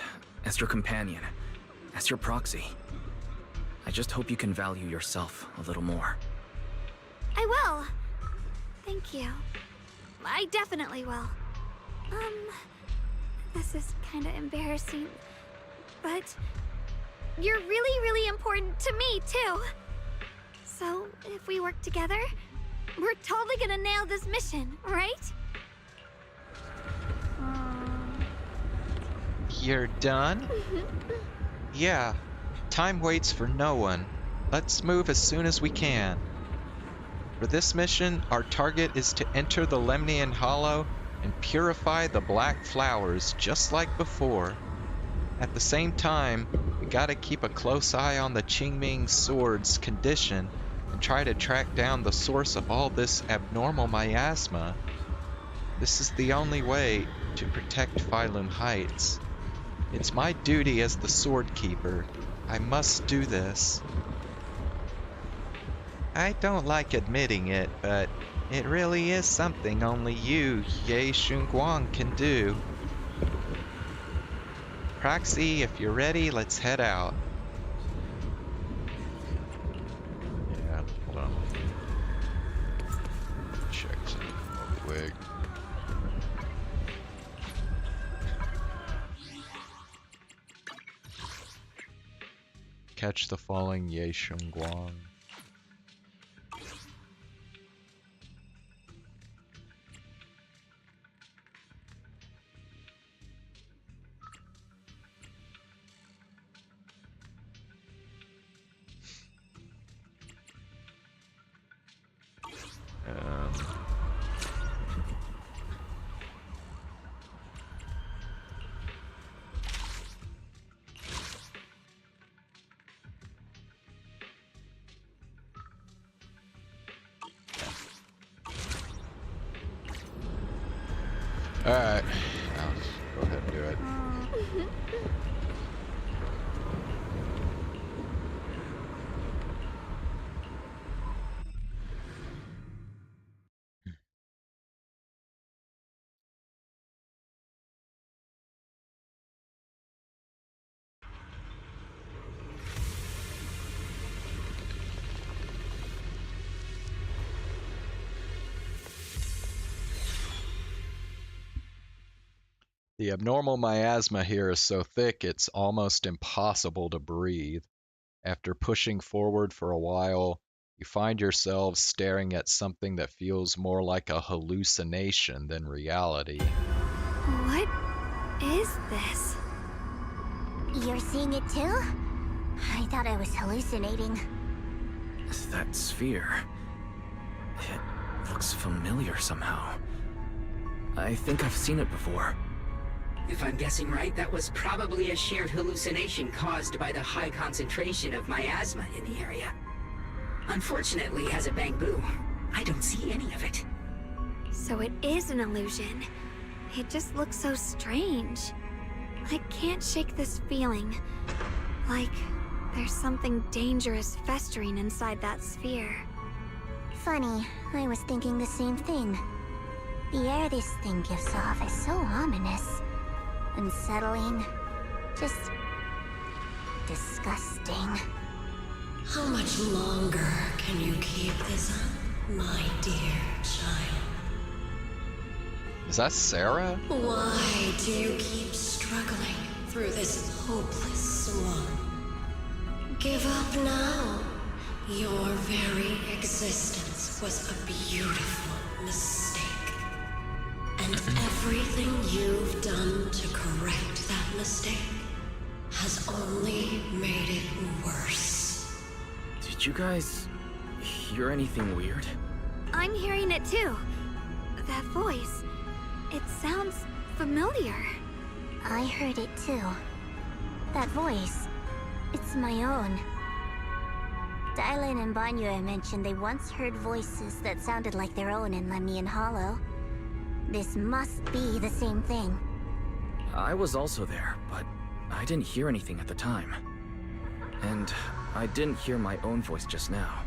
as your companion, as your proxy. I just hope you can value yourself a little more. I will. Thank you. I definitely will. This is kinda embarrassing, but you're really, really important to me, too. So, if we work together, we're totally gonna nail this mission, right? You're done? Yeah. Time waits for no one. Let's move as soon as we can. For this mission, our target is to enter the Lemnian Hollow and purify the black flowers just like before. At the same time, we gotta keep a close eye on the Qingming sword's condition and try to track down the source of all this abnormal miasma. This is the only way to protect Phylum Heights. It's my duty as the Sword Keeper. I must do this. I don't like admitting it, but it really is something only you, Ye Shunguang, can do. Proxy, if you're ready, let's head out. Yeah, hold on. Check something real quick. Catch the falling Ye Shunguang. Alright, now let's go ahead and do it. The abnormal miasma here is so thick it's almost impossible to breathe. After pushing forward for a while, you find yourselves staring at something that feels more like a hallucination than reality. What is this? You're seeing it too? I thought I was hallucinating. That sphere. It looks familiar somehow. I think I've seen it before. If I'm guessing right, that was probably a shared hallucination caused by the high concentration of miasma in the area. Unfortunately, as a Bangbu, I don't see any of it. So it is an illusion. It just looks so strange. I can't shake this feeling. Like there's something dangerous festering inside that sphere. Funny, I was thinking the same thing. The air this thing gives off is so ominous. Unsettling. Just disgusting. How much longer can you keep this up, my dear child? Is that Sarah? Why do you keep struggling through this hopeless swamp? Give up now. Your very existence was a beautiful mistake. And everything you've done to correct that mistake has only made it worse. Did you guys hear anything weird? I'm hearing it too. That voice. It sounds familiar. I heard it too. That voice. It's my own. Dylan and Banyue mentioned they once heard voices that sounded like their own in Lemnian Hollow. This must be the same thing. I was also there, but I didn't hear anything at the time. And I didn't hear my own voice just now.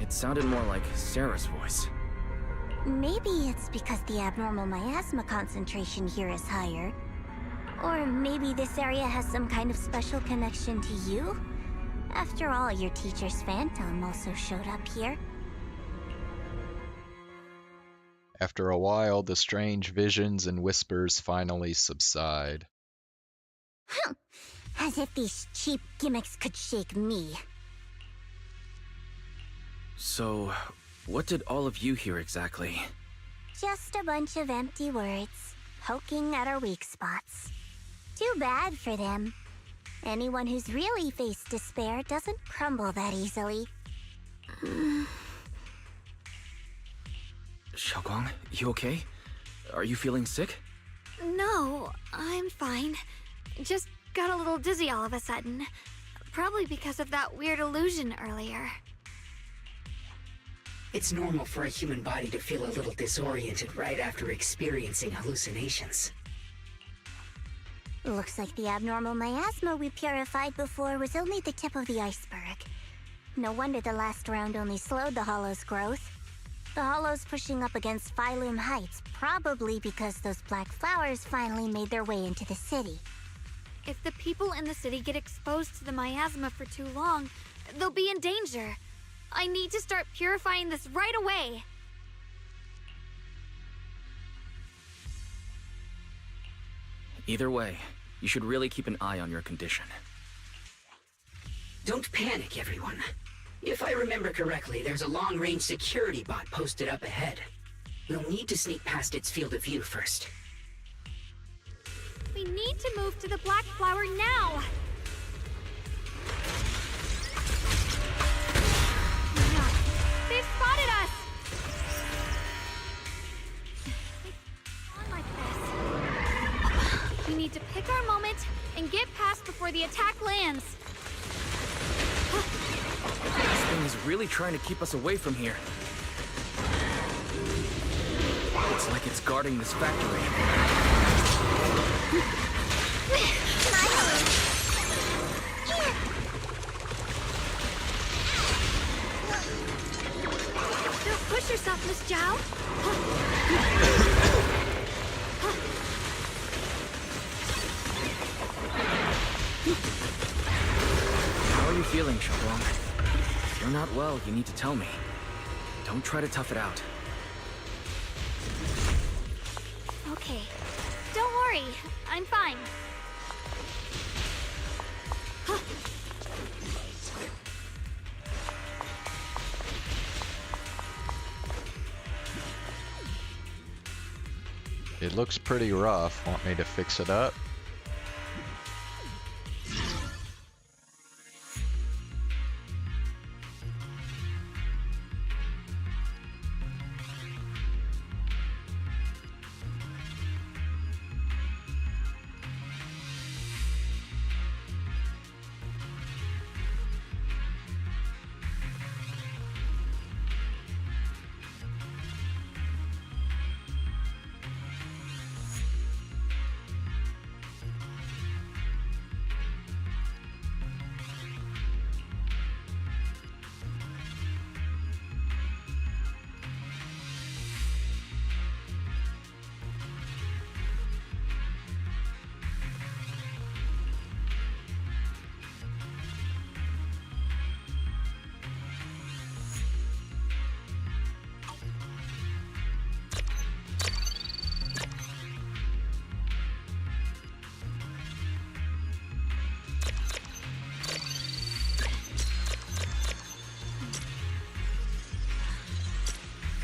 It sounded more like Sarah's voice. Maybe it's because the abnormal miasma concentration here is higher. Or maybe this area has some kind of special connection to you? After all, your teacher's phantom also showed up here. After a while, the strange visions and whispers finally subside. As if these cheap gimmicks could shake me. So, what did all of you hear exactly? Just a bunch of empty words, poking at our weak spots. Too bad for them. Anyone who's really faced despair doesn't crumble that easily. Xiaoguang, you okay? Are you feeling sick? No, I'm fine. Just got a little dizzy all of a sudden. Probably because of that weird illusion earlier. It's normal for a human body to feel a little disoriented right after experiencing hallucinations. Looks like the abnormal miasma we purified before was only the tip of the iceberg. No wonder the last round only slowed the Hollow's growth. The Hollow's pushing up against Phylum Heights, probably because those black flowers finally made their way into the city. If the people in the city get exposed to the miasma for too long, they'll be in danger. I need to start purifying this right away. Either way, you should really keep an eye on your condition. Don't panic, everyone. If I remember correctly, there's a long-range security bot posted up ahead. We'll need to sneak past its field of view first. We need to move to the black flower now! They've spotted us! On like this. We need to pick our moment and get past before the attack lands. This thing is really trying to keep us away from here. It's like it's guarding this factory. Don't push yourself, Miss Zhao. How are you feeling, Xiaoguang? If you're not well, you need to tell me. Don't try to tough it out. Okay. Don't worry. I'm fine. It looks pretty rough. Want me to fix it up?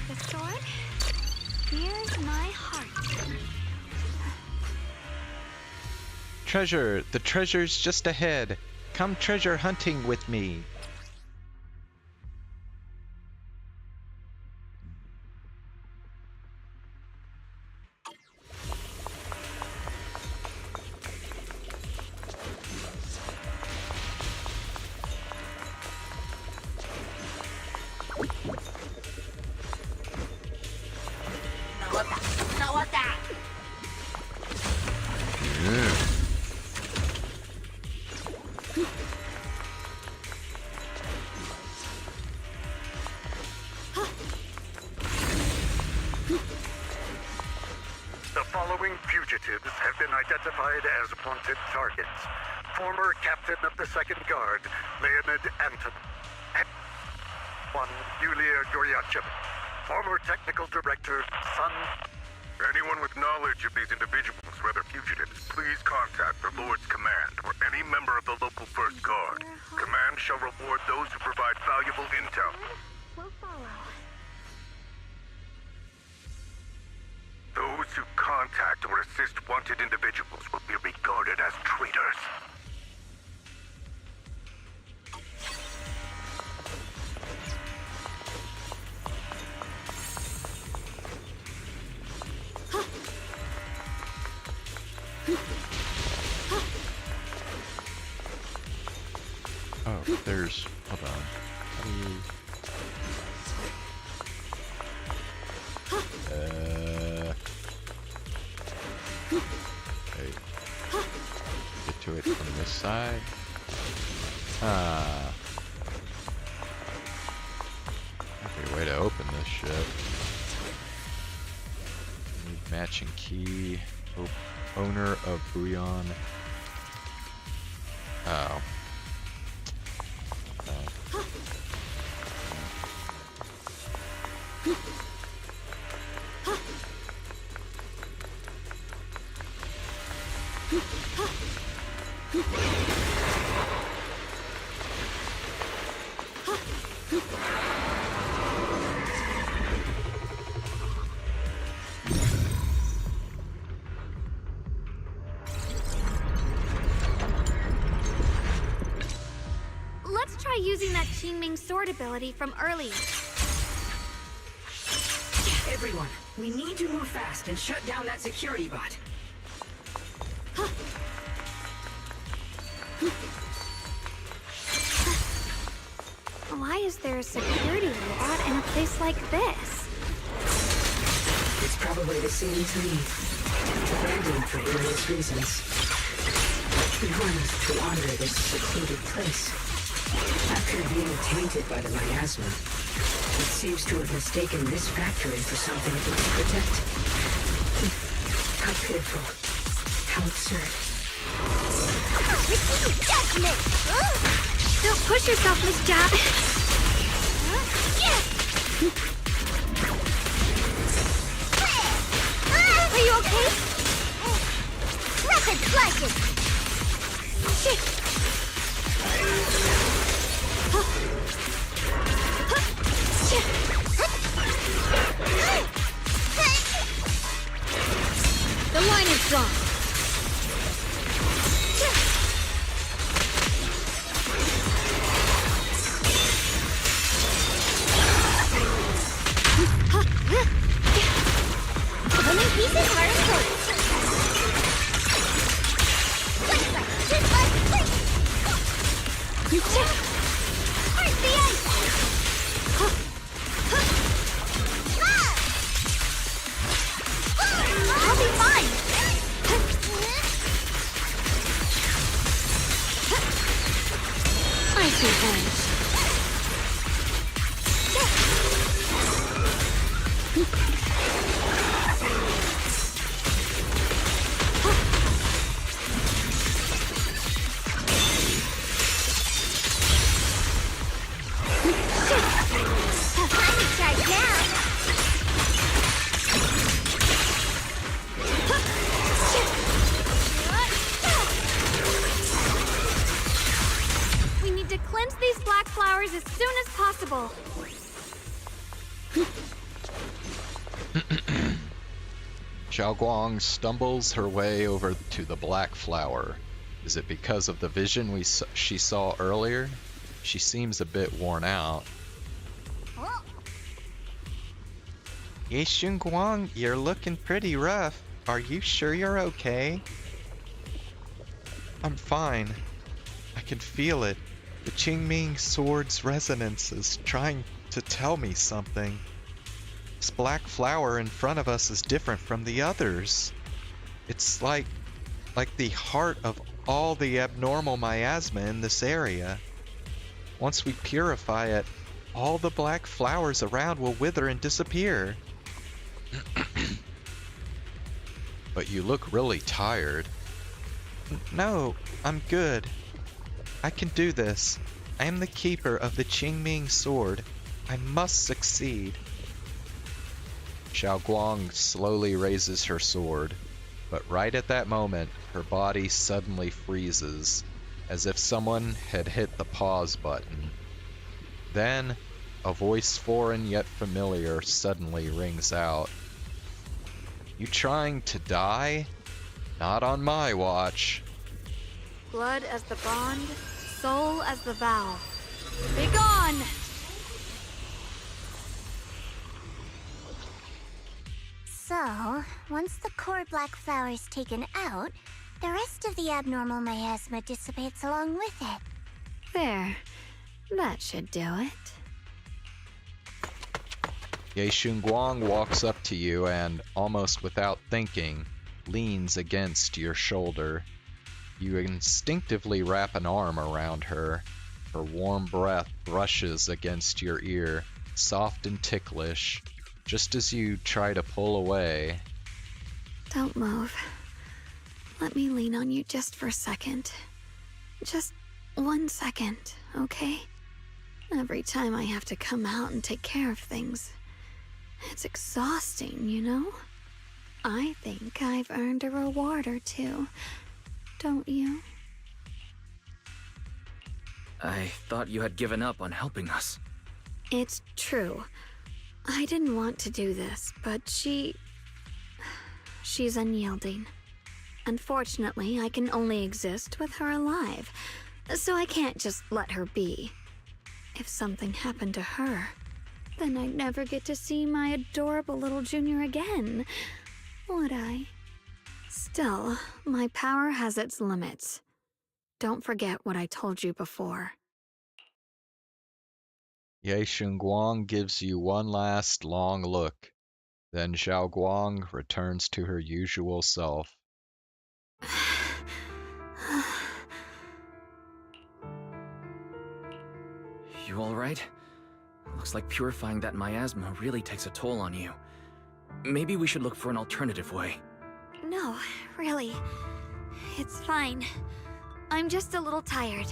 The sword? Here's my heart. Treasure! The treasure's just ahead. Come treasure hunting with me. The following fugitives have been identified as wanted targets. Former captain of the Second Guard, Leonid Anton. One, Yulia Goryachev. Former technical director, Sun. Anyone with knowledge of these individuals, whether fugitives, please contact the Lord's Command or any member of the local First Guard. Command shall reward those who provide valuable intel. We'll follow. Those who contact or assist wanted individuals will be regarded as traitors. Oh, there's... hold on. Okay. Get to it from this side. Okay, way to open this shit. Need matching key. Owner of Bouillon. Oh. Let's try using that Qingming sword ability from earlier. Everyone, we need to move fast and shut down that security bot. Why is there a security robot in a place like this? It's probably the scene to leave. Abandoned for various reasons. He wanted to wander this secluded place. After being tainted by the miasma, it seems to have mistaken this factory for something it was to protect. How pitiful. How absurd. Judgment! Don't push yourself, Miss Jab. Are you okay? Rapid flashes! The line is drawn. Winning pieces are in place. Where's the ice? I'll be fine. I see edge. Time to charge now. We need to cleanse these black flowers as soon as possible. Xiao Guang stumbles her way over to the black flower. Is it because of the vision she saw earlier? She seems a bit worn out. Ye Xun Guang, you're looking pretty rough. Are you sure you're okay? I'm fine. I can feel it. The Qingming sword's resonance is trying to tell me something. This black flower in front of us is different from the others. It's like the heart of all the abnormal miasma in this area. Once we purify it, all the black flowers around will wither and disappear. But you look really tired. No, I'm good. I can do this. I am the keeper of the Qingming sword. I must succeed. Xiaoguang slowly raises her sword, but right at that moment, her body suddenly freezes, as if someone had hit the pause button. Then, a voice foreign yet familiar suddenly rings out. You trying to die? Not on my watch. Blood as the bond, soul as the vow. Begone! So, once the core black flower is taken out, the rest of the abnormal miasma dissipates along with it. There. That should do it. Ye Shunguang walks up to you and, almost without thinking, leans against your shoulder. You instinctively wrap an arm around her. Her warm breath brushes against your ear, soft and ticklish, just as you try to pull away. Don't move. Let me lean on you just for a second. Just 1 second, okay? Every time I have to come out and take care of things, it's exhausting, you know? I think I've earned a reward or two, don't you? I thought you had given up on helping us. It's true. I didn't want to do this, but she's unyielding. Unfortunately, I can only exist with her alive, so I can't just let her be. If something happened to her, then I'd never get to see my adorable little junior again, would I? Still, my power has its limits. Don't forget what I told you before. Ye Shunguang gives you one last long look. Then Xiao Guang returns to her usual self. You alright? Looks like purifying that miasma really takes a toll on you. Maybe we should look for an alternative way. No, really. It's fine. I'm just a little tired.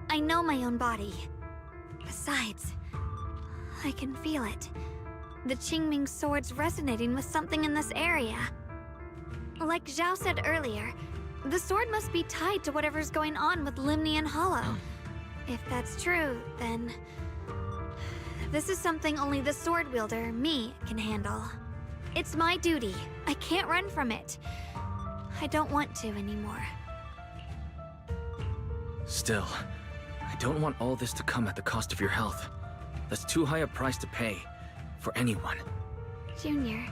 I know my own body. Besides, I can feel it. The Qingming sword's resonating with something in this area. Like Zhao said earlier, the sword must be tied to whatever's going on with Limnian Hollow. If that's true, then this is something only the sword wielder, me, can handle. It's my duty. I can't run from it. I don't want to anymore. Still, I don't want all this to come at the cost of your health. That's too high a price to pay, for anyone. Junior,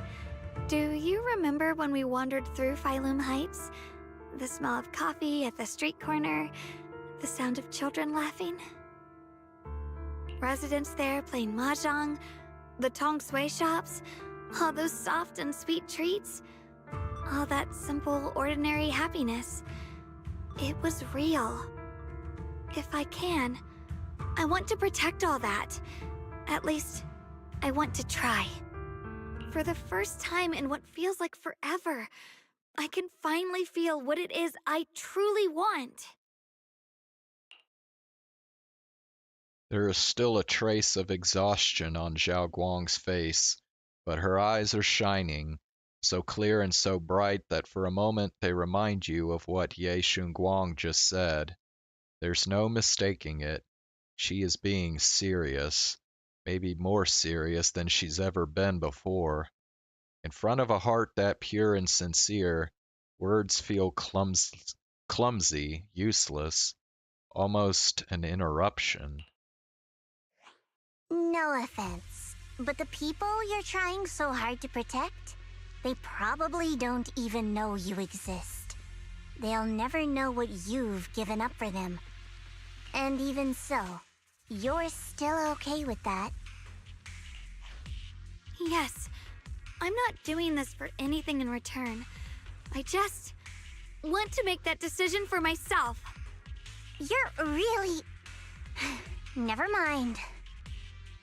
do you remember when we wandered through Phylum Heights? The smell of coffee at the street corner, the sound of children laughing? Residents there playing mahjong, the Tong Sui shops, all those soft and sweet treats, all that simple, ordinary happiness. It was real. If I can, I want to protect all that. At least, I want to try. For the first time in what feels like forever, I can finally feel what it is I truly want. There is still a trace of exhaustion on Zhao Guang's face, but her eyes are shining, so clear and so bright that for a moment they remind you of what Ye Shunguang just said. There's no mistaking it. She is being serious, maybe more serious than she's ever been before. In front of a heart that pure and sincere, words feel clumsy, useless, almost an interruption. No offense, but the people you're trying so hard to protect, they probably don't even know you exist. They'll never know what you've given up for them. And even so, you're still okay with that. Yes, I'm not doing this for anything in return. I just want to make that decision for myself. You're really... Never mind.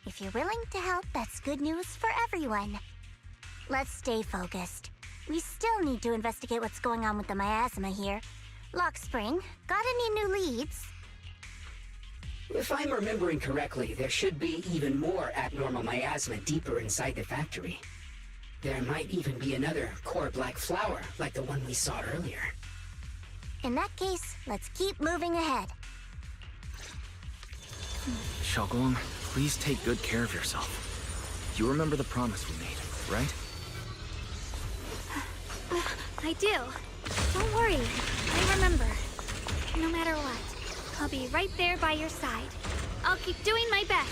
If you're willing to help, that's good news for everyone. Let's stay focused. We still need to investigate what's going on with the miasma here. Lock Spring, got any new leads? If I'm remembering correctly, there should be even more abnormal miasma deeper inside the factory. There might even be another core black flower, like the one we saw earlier. In that case, let's keep moving ahead. Xiaoguang, please take good care of yourself. You remember the promise we made, right? I do. Don't worry. I remember. No matter what, I'll be right there by your side. I'll keep doing my best.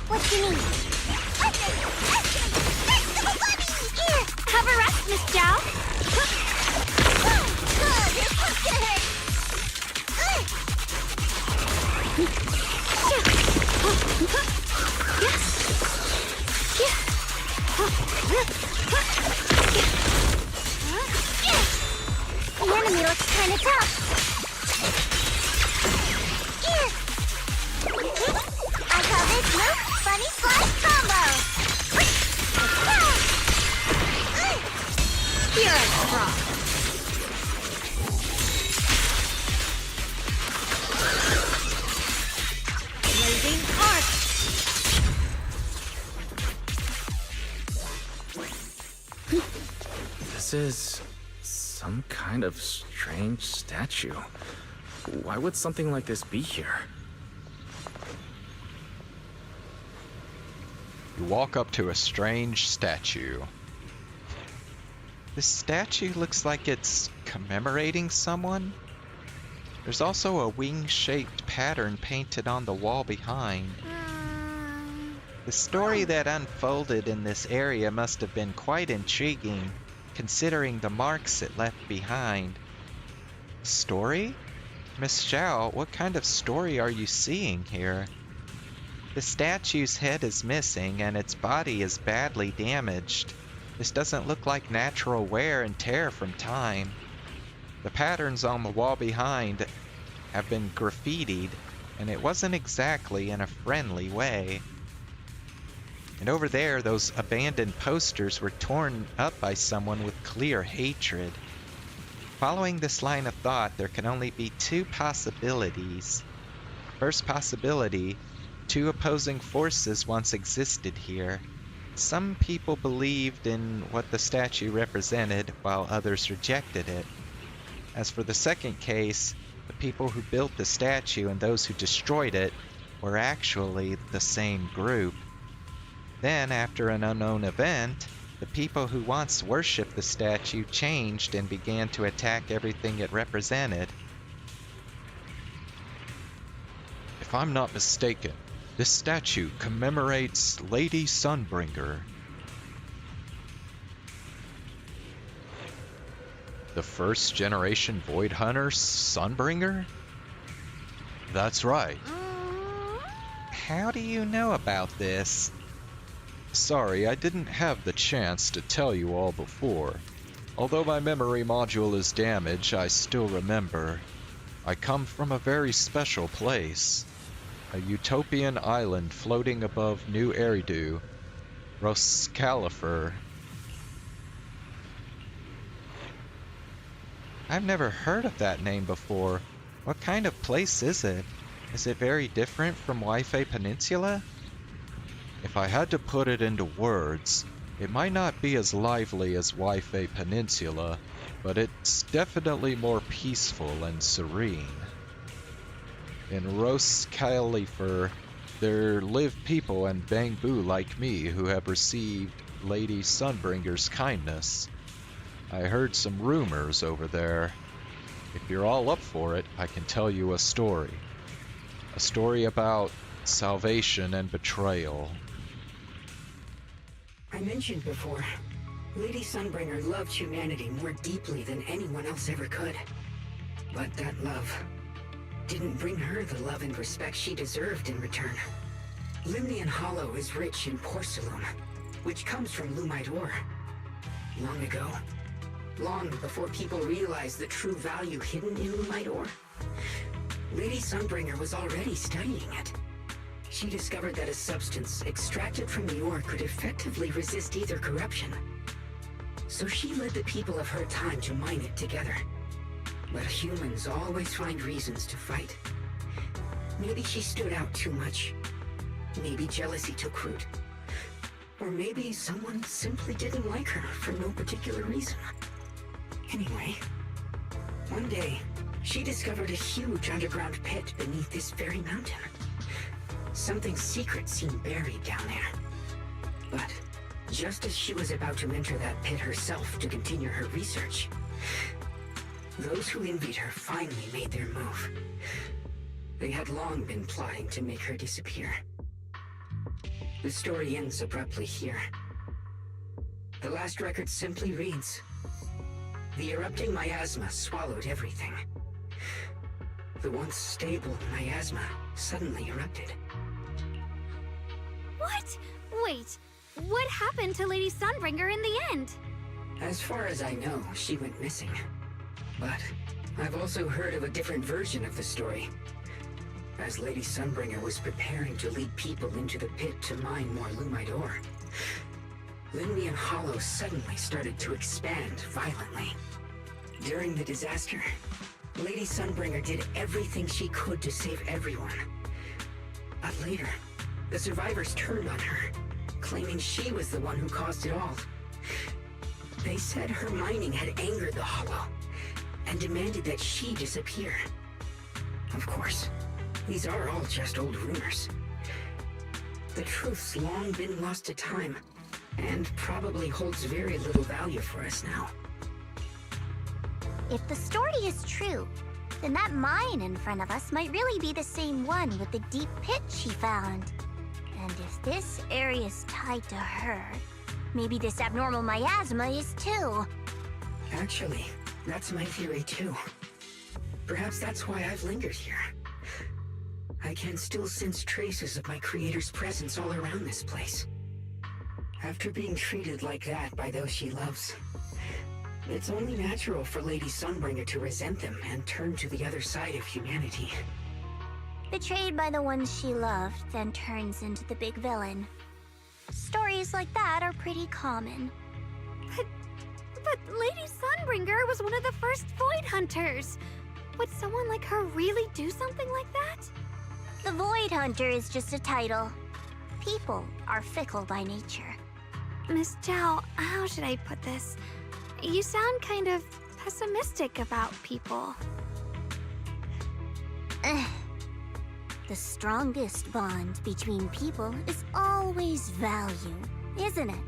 What you need? Have a rest, Miss Zhao. The enemy looks kind of tough. I call this move Funny Slice Combo. You're a frog. Blazing Arc. This is some kind of strange statue. Why would something like this be here? You walk up to a strange statue. This statue looks like it's commemorating someone. There's also a wing-shaped pattern painted on the wall behind. The story that unfolded in this area must have been quite intriguing, considering the marks it left behind. Story? Miss Zhao, what kind of story are you seeing here? The statue's head is missing and its body is badly damaged. This doesn't look like natural wear and tear from time. The patterns on the wall behind have been graffitied, and it wasn't exactly in a friendly way. And over there, those abandoned posters were torn up by someone with clear hatred. Following this line of thought, there can only be two possibilities. First possibility, two opposing forces once existed here. Some people believed in what the statue represented, while others rejected it. As for the second case, the people who built the statue and those who destroyed it were actually the same group. Then, after an unknown event, the people who once worshipped the statue changed and began to attack everything it represented. If I'm not mistaken, this statue commemorates Lady Sunbringer. The first generation Void Hunter Sunbringer? That's right. How do you know about this? Sorry, I didn't have the chance to tell you all before. Although my memory module is damaged, I still remember. I come from a very special place. A utopian island floating above New Eridu, Roscalifer. I've never heard of that name before. What kind of place is it? Is it very different from Wi-Fi Peninsula? If I had to put it into words, it might not be as lively as Wi-Fi Peninsula, but it's definitely more peaceful and serene. In Roscalifer, there live people and Bangbu like me who have received Lady Sunbringer's kindness. I heard some rumors over there. If you're all up for it, I can tell you a story. A story about salvation and betrayal. I mentioned before, Lady Sunbringer loved humanity more deeply than anyone else ever could. But that love didn't bring her the love and respect she deserved in return. Limnian Hollow is rich in porcelain, which comes from Lumite ore. Long ago, long before people realized the true value hidden in Lumite ore, Lady Sunbringer was already studying it. She discovered that a substance extracted from the ore could effectively resist either corruption. So she led the people of her time to mine it together. But humans always find reasons to fight. Maybe she stood out too much. Maybe jealousy took root. Or maybe someone simply didn't like her for no particular reason. Anyway, one day, she discovered a huge underground pit beneath this very mountain. Something secret seemed buried down there. But just as she was about to enter that pit herself to continue her research, those who envied her finally made their move. They had long been plotting to make her disappear. The story ends abruptly here. The last record simply reads, "The erupting miasma swallowed everything." The once stable miasma suddenly erupted. What? Wait, what happened to Lady Sunbringer in the end? As far as I know, she went missing. But I've also heard of a different version of the story. As Lady Sunbringer was preparing to lead people into the pit to mine more Lumite ore, Limnian Hollow suddenly started to expand violently. During the disaster, Lady Sunbringer did everything she could to save everyone. But later, the survivors turned on her, claiming she was the one who caused it all. They said her mining had angered the Hollow, and demanded that she disappear. Of course, these are all just old rumors. The truth's long been lost to time, and probably holds very little value for us now. If the story is true, then that mine in front of us might really be the same one with the deep pit she found. And if this area's tied to her, maybe this abnormal miasma is too. Actually, that's my theory too. Perhaps that's why I've lingered here. I can still sense traces of my creator's presence all around this place. After being treated like that by those she loves, it's only natural for Lady Sunbringer to resent them and turn to the other side of humanity. Betrayed by the ones she loved, then turns into the big villain. Stories like that are pretty common. But Lady Sunbringer was one of the first Void Hunters. Would someone like her really do something like that? The Void Hunter is just a title. People are fickle by nature. Miss Zhao, how should I put this? You sound kind of pessimistic about people. The strongest bond between people is always value, isn't it?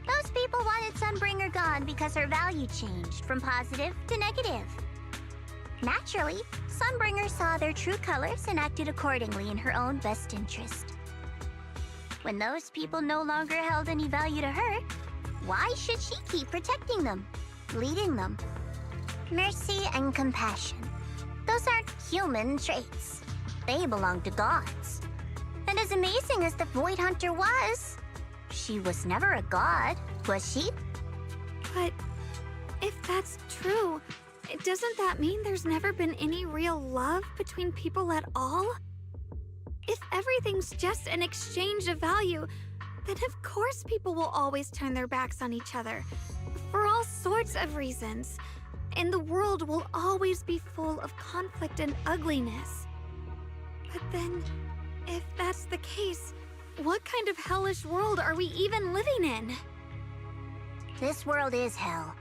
Those people wanted Sunbringer gone because her value changed from positive to negative. Naturally, Sunbringer saw their true colors and acted accordingly in her own best interest. When those people no longer held any value to her, why should she keep protecting them, leading them? Mercy and compassion. Those aren't human traits. They belong to gods. And as amazing as the Void Hunter was, she was never a god, was she? But if that's true, doesn't that mean there's never been any real love between people at all? If everything's just an exchange of value, then of course people will always turn their backs on each other, for all sorts of reasons. And the world will always be full of conflict and ugliness. But then, if that's the case, what kind of hellish world are we even living in? This world is hell.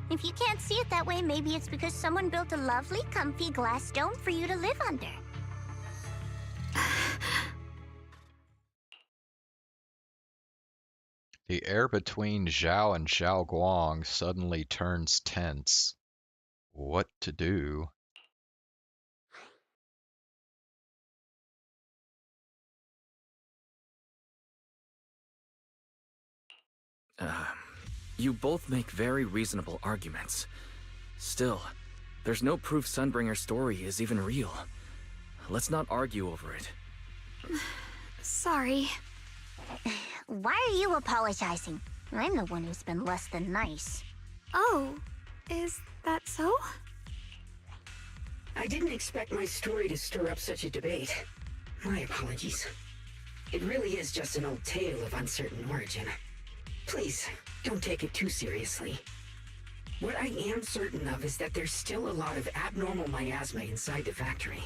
If you can't see it that way, maybe it's because someone built a lovely, comfy glass dome for you to live under. The air between Zhao and Xiaoguang suddenly turns tense. What to do? You both make very reasonable arguments. Still, there's no proof Sunbringer's story is even real. Let's not argue over it. Sorry. Why are you apologizing? I'm the one who's been less than nice. Oh, is that so? I didn't expect my story to stir up such a debate. My apologies. It really is just an old tale of uncertain origin. Please, don't take it too seriously. What I am certain of is that there's still a lot of abnormal miasma inside the factory.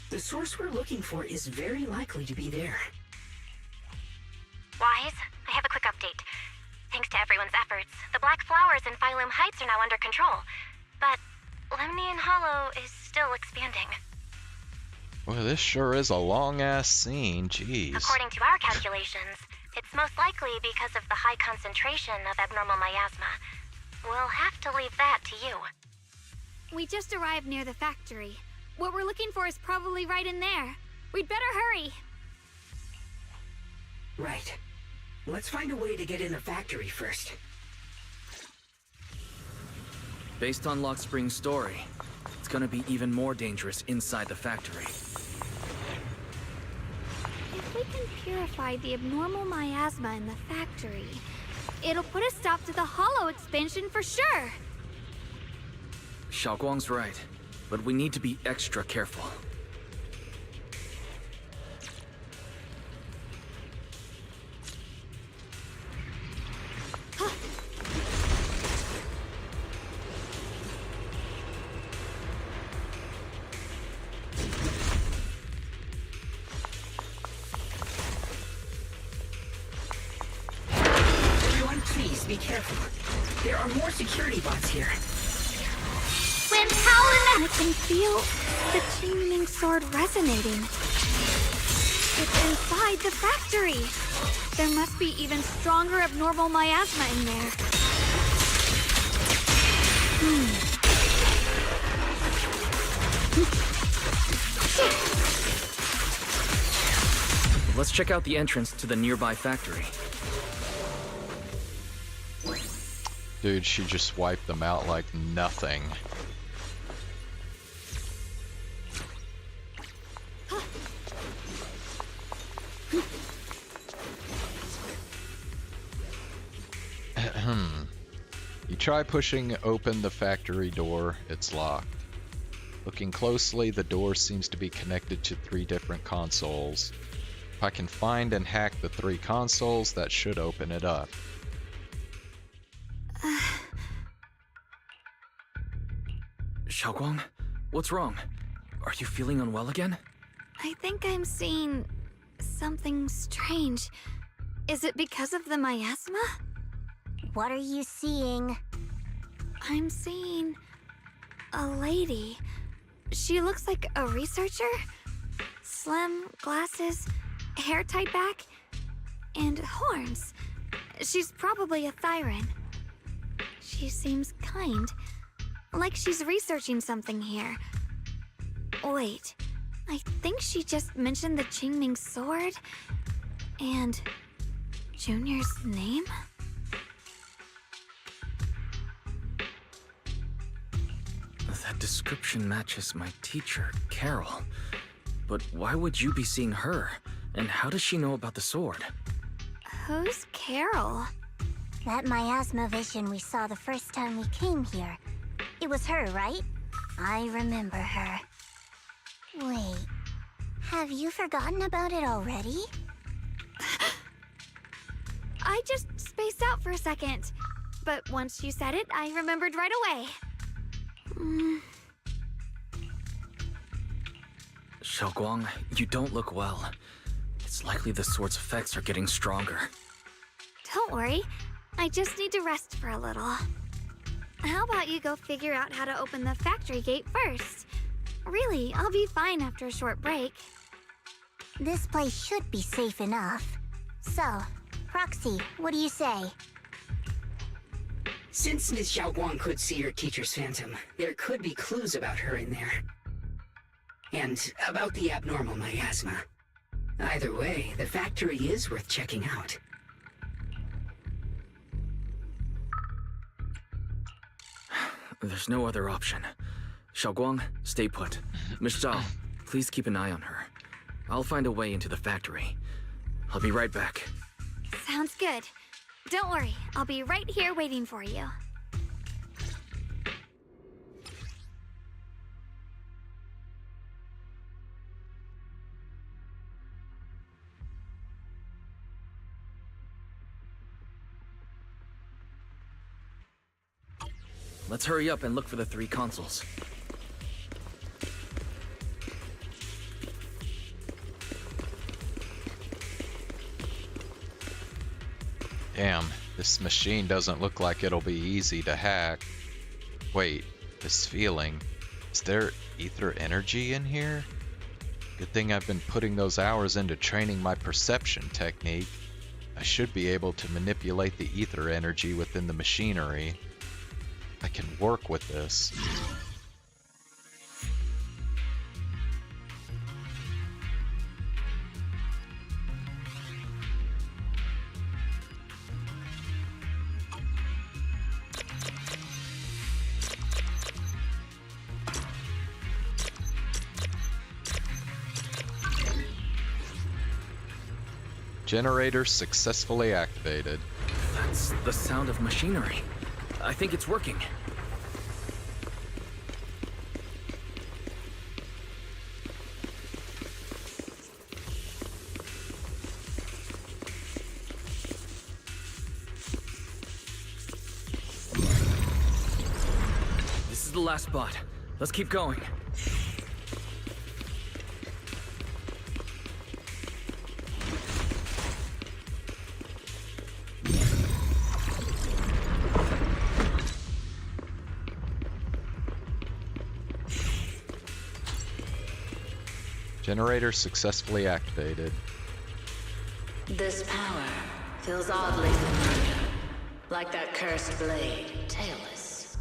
The source we're looking for is very likely to be there. Wise, I have a quick update. Thanks to everyone's efforts, the black flowers in Phylum Heights are now under control. But Lemnian Hollow is still expanding. Well, this sure is a long-ass scene, jeez. According to our calculations, it's most likely because of the high concentration of abnormal miasma. We'll have to leave that to you. We just arrived near the factory. What we're looking for is probably right in there. We'd better hurry. Right. Let's find a way to get in the factory first. Based on Lock Spring's story, it's gonna be even more dangerous inside the factory. If we can purify the abnormal miasma in the factory, it'll put a stop to the Hollow expansion for sure. Xiaoguang's right, but we need to be extra careful. Everyone, please be careful. There are more security bots here. When I can feel the Qingming sword resonating. It's inside the factory. There must be even stronger abnormal miasma in there. Let's check out the entrance to the nearby factory. Dude, she just wiped them out like nothing. You try pushing open the factory door, it's locked. Looking closely, the door seems to be connected to 3 different consoles. If I can find and hack the 3 consoles, that should open it up. Xiaoguang, what's wrong? Are you feeling unwell again? I think I'm seeing something strange. Is it because of the miasma? What are you seeing? I'm seeing a lady. She looks like a researcher. Slim, glasses, hair tied back, and horns. She's probably a Thyran. She seems kind, like she's researching something here. Wait, I think she just mentioned the Qingming sword and Junior's name? That description matches my teacher, Carol. But why would you be seeing her? And how does she know about the sword? Who's Carol? That miasma vision we saw the first time we came here. It was her, right? I remember her. Wait, have you forgotten about it already? I just spaced out for a second. But once you said it, I remembered right away. Xiaoguang, you don't look well. It's likely the sword's effects are getting stronger. Don't worry. I just need to rest for a little. How about you go figure out how to open the factory gate first? Really, I'll be fine after a short break. This place should be safe enough. So, Proxy, what do you say? Since Ms. Xiaoguang could see her teacher's phantom, there could be clues about her in there. And about the abnormal miasma. Either way, the factory is worth checking out. There's no other option. Xiaoguang, stay put. Miss Zhao, please keep an eye on her. I'll find a way into the factory. I'll be right back. Sounds good. Don't worry, I'll be right here waiting for you. Let's hurry up and look for the 3 consoles. Damn, this machine doesn't look like it'll be easy to hack. Wait, this feeling. Is there ether energy in here? Good thing I've been putting those hours into training my perception technique. I should be able to manipulate the ether energy within the machinery. I can work with this. Generator successfully activated. That's the sound of machinery. I think it's working. This is the last spot. Let's keep going. Generator successfully activated. This power feels oddly familiar. Like that cursed blade, tailless.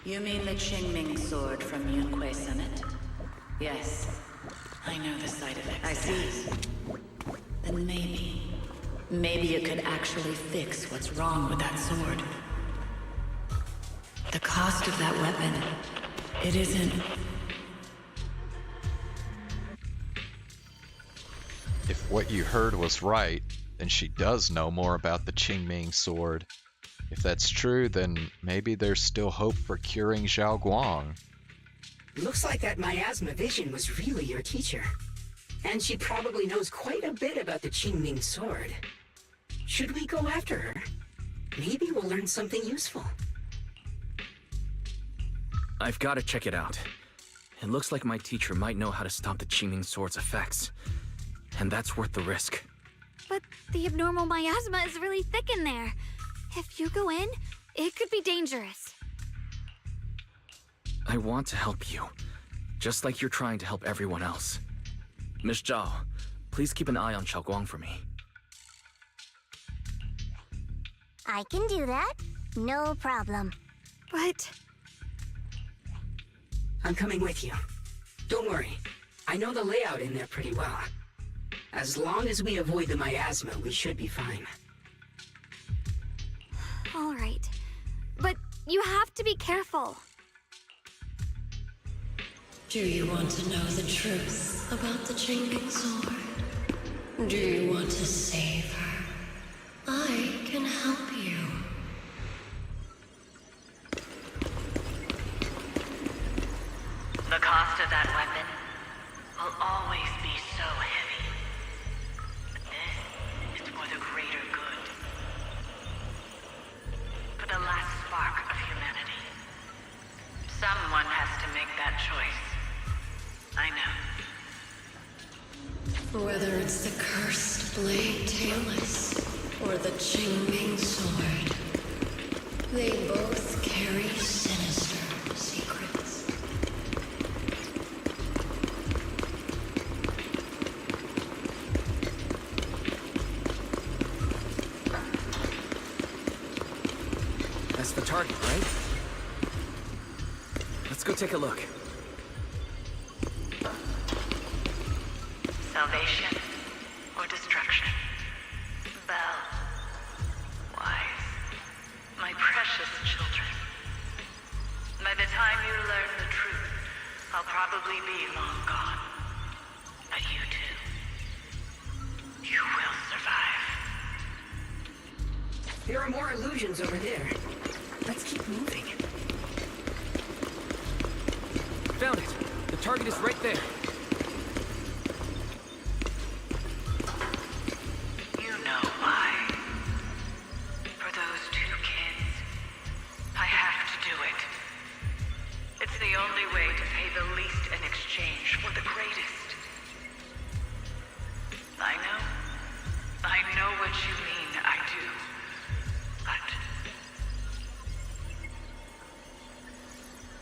You mean the Qingming sword from Yunque Summit? Yes. I know the side effects. I see. Then maybe it could actually fix what's wrong with that sword. The cost of that weapon, it isn't... If what you heard was right, then she does know more about the Qingming sword. If that's true, then maybe there's still hope for curing Zhao Guang. Looks like that miasma vision was really your teacher. And she probably knows quite a bit about the Qingming sword. Should we go after her? Maybe we'll learn something useful. I've got to check it out. It looks like my teacher might know how to stop the Qingming sword's effects. And that's worth the risk. But the abnormal miasma is really thick in there. If you go in, it could be dangerous. I want to help you, just like you're trying to help everyone else. Miss Zhao, please keep an eye on Xiaoguang for me. I can do that. No problem. But... I'm coming with you. Don't worry. I know the layout in there pretty well. As long as we avoid the miasma, we should be fine. All right. But you have to be careful. Do you want to know the truth about the Qingming sword? Do you want to save her? I can help you. The cost of that weapon will always be so heavy. But this is for the greater good. For the last spark of humanity. Someone has to make that choice. I know. Whether it's the cursed blade tailless or the Qingming sword, they both carry sinister secrets. That's the target, right? Let's go take a look. Salvation or destruction? Belle. Wise. My precious precious children. By the time you learn the truth, I'll probably be long gone. But you two, you will survive. There are more illusions over there. Let's keep moving. Found it. The target is right there. You know why. For those two kids, I have to do it. It's the only way to pay the least in exchange for the greatest. I know what you mean, I do. But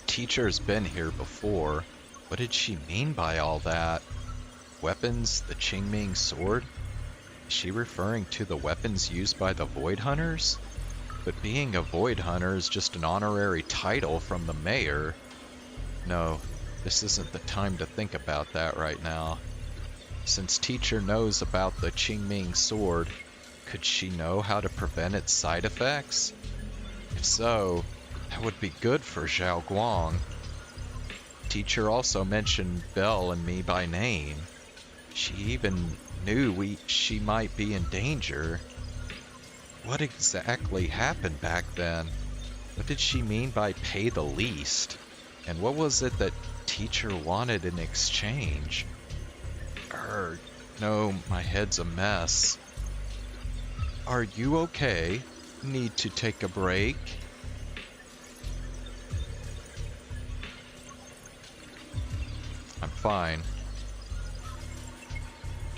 Teacher's been here before. What did she mean by all that? Weapons, the Qingming sword? Is she referring to the weapons used by the Void Hunters? But being a Void Hunter is just an honorary title from the mayor. No, this isn't the time to think about that right now. Since Teacher knows about the Qingming sword, could she know how to prevent its side effects? If so, that would be good for Zhao Guang. Teacher also mentioned Belle and me by name. She even knew she might be in danger. What exactly happened back then? What did she mean by pay the least? And what was it that Teacher wanted in exchange? No, my head's a mess. Are you okay? Need to take a break? I'm fine.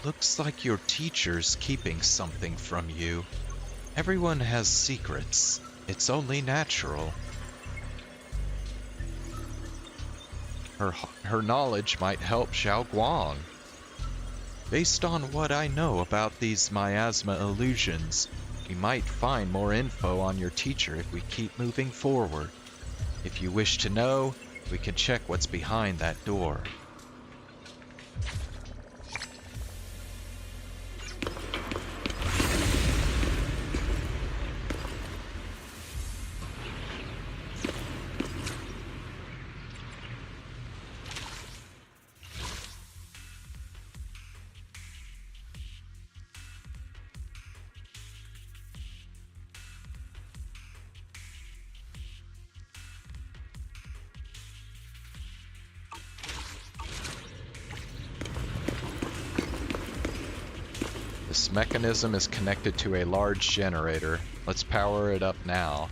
Looks like your teacher's keeping something from you. Everyone has secrets. It's only natural. Her knowledge might help Zhao Guang. Based on what I know about these miasma illusions, we might find more info on your teacher if we keep moving forward. If you wish to know, we can check what's behind that door. This mechanism is connected to a large generator. Let's power it up now.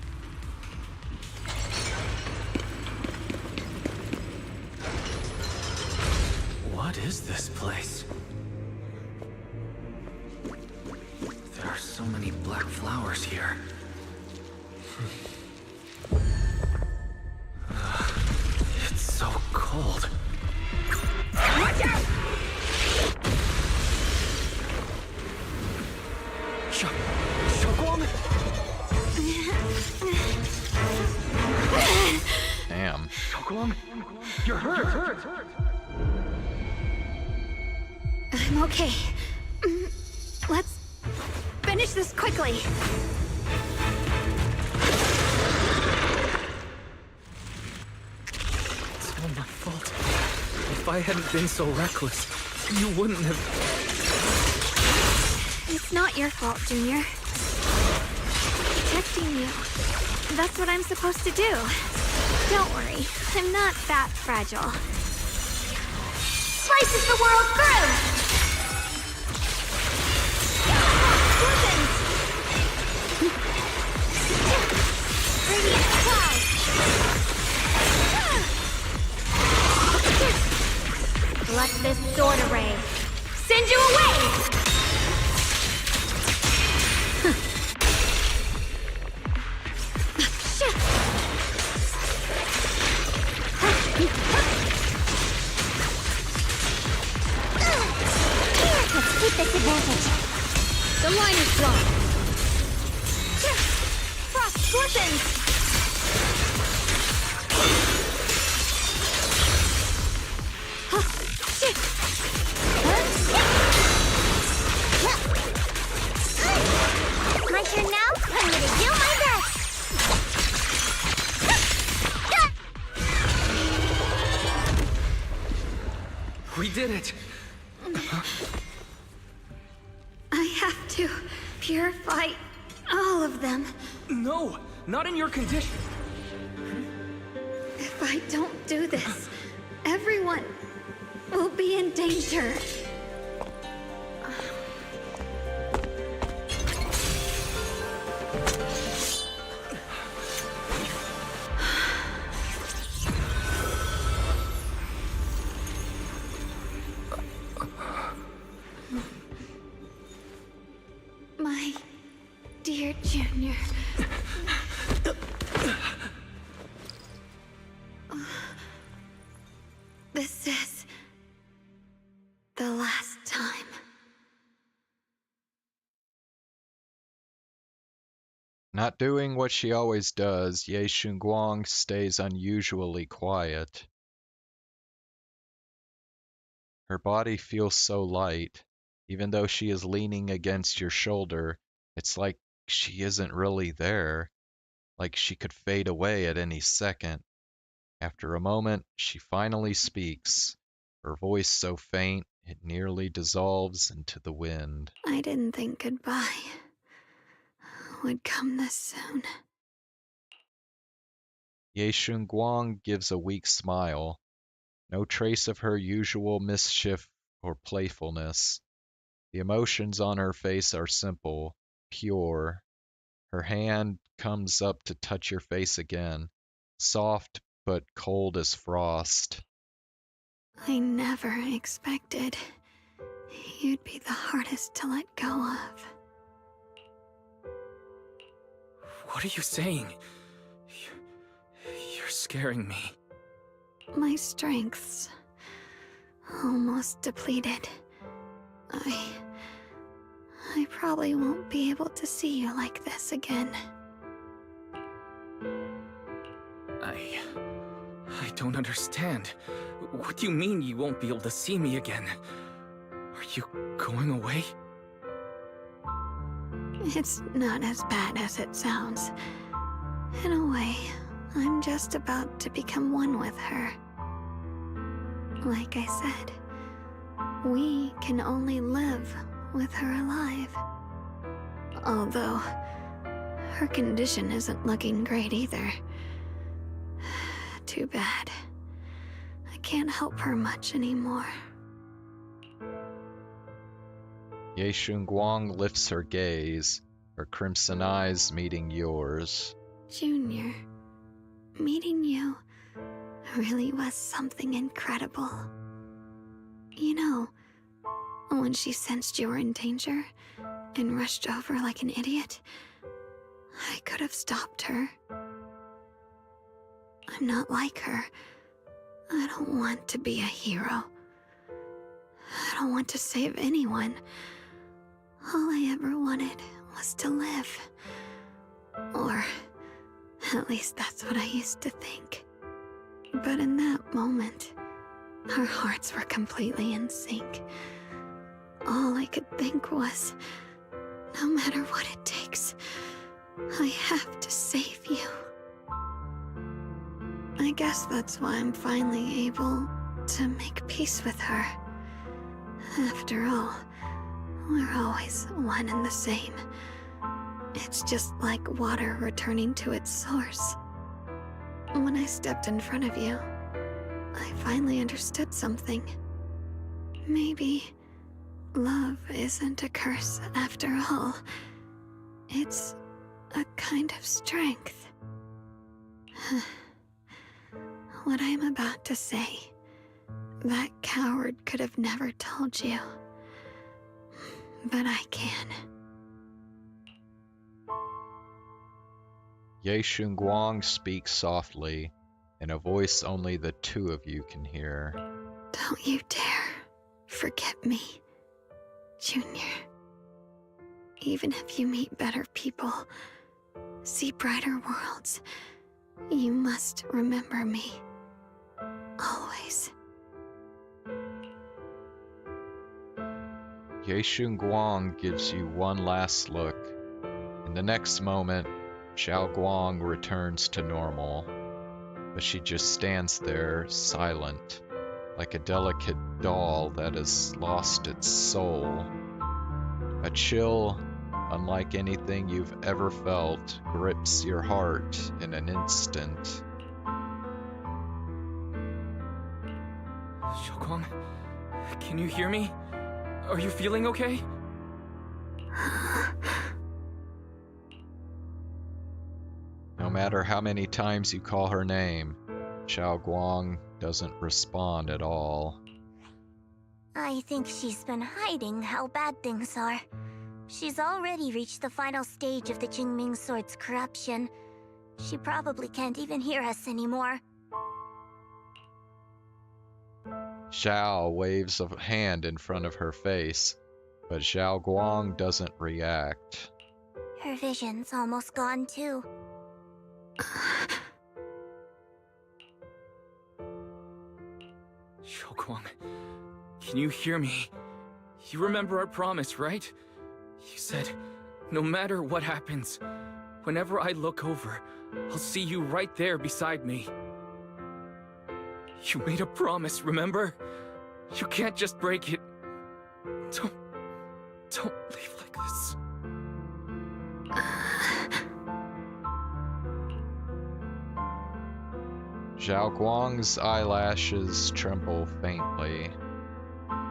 What is this place? There are so many black flowers here. It's so cold. Watch out! Damn. You're hurt! I'm okay. Let's finish this quickly. It's all my fault. If I hadn't been so reckless, you wouldn't have... It's not your fault, Junior. Protecting you. That's what I'm supposed to do. Don't worry, I'm not that fragile. Slices the world through! Weapons! Radiant cloud! Let this sword array send you away! Let's keep this advantage. The line is drawn. Frost glistens! My turn now? I'm gonna do my best! We did it! I have to purify all of them. No! Not in your condition! If I don't do this, everyone will be in danger. My dear Junior. This is the last time. Not doing what she always does, Ye Shunguang stays unusually quiet. Her body feels so light. Even though she is leaning against your shoulder, it's like she isn't really there, like she could fade away at any second. After a moment, she finally speaks, her voice so faint it nearly dissolves into the wind. I didn't think goodbye would come this soon. Ye Shunguang gives a weak smile, no trace of her usual mischief or playfulness. The emotions on her face are simple, pure. Her hand comes up to touch your face again, soft but cold as frost. I never expected you'd be the hardest to let go of. What are you saying? You're scaring me. My strength's almost depleted. I probably won't be able to see you like this again. I don't understand. What do you mean you won't be able to see me again? Are you going away? It's not as bad as it sounds. In a way, I'm just about to become one with her. Like I said, we can only live with her alive. Although, her condition isn't looking great either. Too bad. I can't help her much anymore. Ye Shunguang lifts her gaze, her crimson eyes meeting yours. Junior, meeting you really was something incredible. You know, when she sensed you were in danger and rushed over like an idiot, I could have stopped her. I'm not like her. I don't want to be a hero. I don't want to save anyone. All I ever wanted was to live. Or, at least that's what I used to think. But in that moment, our hearts were completely in sync. All I could think was, no matter what it takes, I have to save you. I guess that's why I'm finally able to make peace with her. After all, we're always one and the same. It's just like water returning to its source. When I stepped in front of you, I finally understood something. Maybe love isn't a curse after all. It's a kind of strength. What I'm about to say, that coward could have never told you. But I can. Ye Shunguang speaks softly, in a voice only the two of you can hear. Don't you dare forget me, Junior. Even if you meet better people, see brighter worlds, you must remember me. Always. Ye Shunguang gives you one last look. In the next moment, Xiao Guang returns to normal, but she just stands there, silent, like a delicate doll that has lost its soul. A chill, unlike anything you've ever felt, grips your heart in an instant. Xiaoguang, can you hear me? Are you feeling okay? No matter how many times you call her name, Xiaoguang doesn't respond at all. I think she's been hiding how bad things are. She's already reached the final stage of the Qingming Sword's corruption. She probably can't even hear us anymore. Xiao waves a hand in front of her face, but Xiaoguang doesn't react. Her vision's almost gone too. Xiaoguang, can you hear me? You remember our promise, right? You said, no matter what happens, whenever I look over, I'll see you right there beside me. You made a promise, remember? You can't just break it. Don't leave like this. Xiaoguang's eyelashes tremble faintly,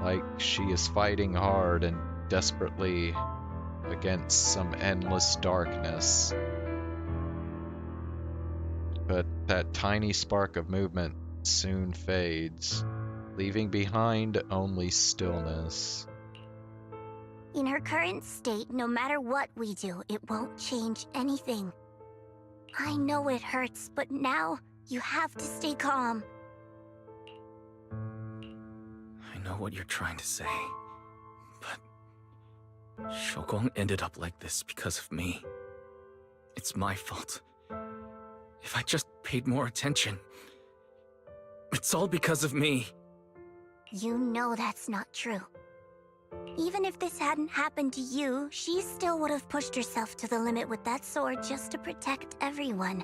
like she is fighting hard and desperately against some endless darkness. But that tiny spark of movement soon fades, leaving behind only stillness. In her current state, no matter what we do, it won't change anything. I know it hurts, but now you have to stay calm. I know what you're trying to say, but Xiaoguang ended up like this because of me. It's my fault. If I just paid more attention, it's all because of me. You know that's not true. Even if this hadn't happened to you, she still would have pushed herself to the limit with that sword just to protect everyone.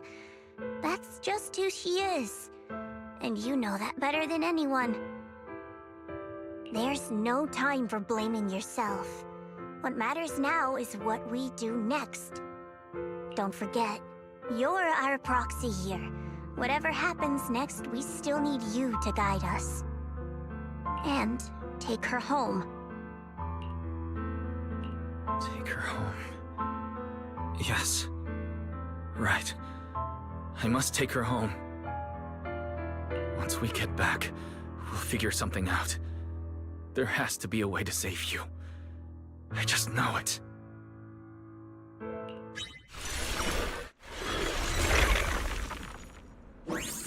That's just who she is. And you know that better than anyone. There's no time for blaming yourself. What matters now is what we do next. Don't forget, you're our proxy here. Whatever happens next, we still need you to guide us. And take her home. Take her home. Yes. Right. I must take her home. Once we get back, we'll figure something out. There has to be a way to save you. I just know it.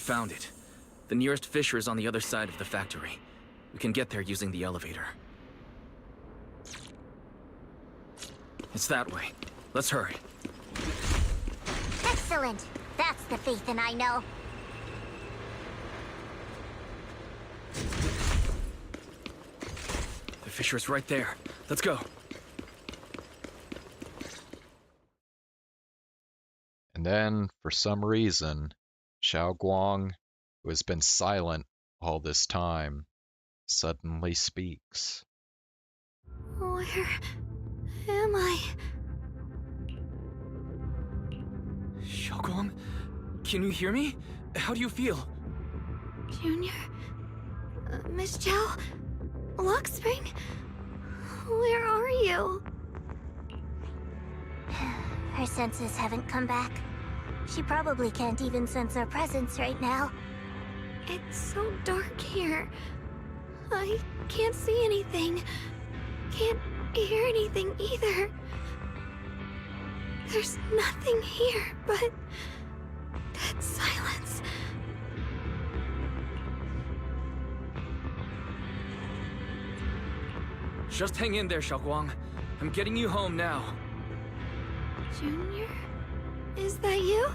Found it. The nearest fissure is on the other side of the factory. We can get there using the elevator. It's that way. Let's hurry. Excellent. That's the Phaethon I know. The fissure's right there. Let's go. And then, for some reason, Xiaoguang, who has been silent all this time, suddenly speaks. Where am I? Xiaoguang, can you hear me? How do you feel? Junior? Miss Zhao? Luxspring? Where are you? Her senses haven't come back. She probably can't even sense our presence right now. It's so dark here. I can't see anything. Can't hear anything either. There's nothing here but dead silence. Just hang in there, Xiaoguang. I'm getting you home now. Junior? Is that you?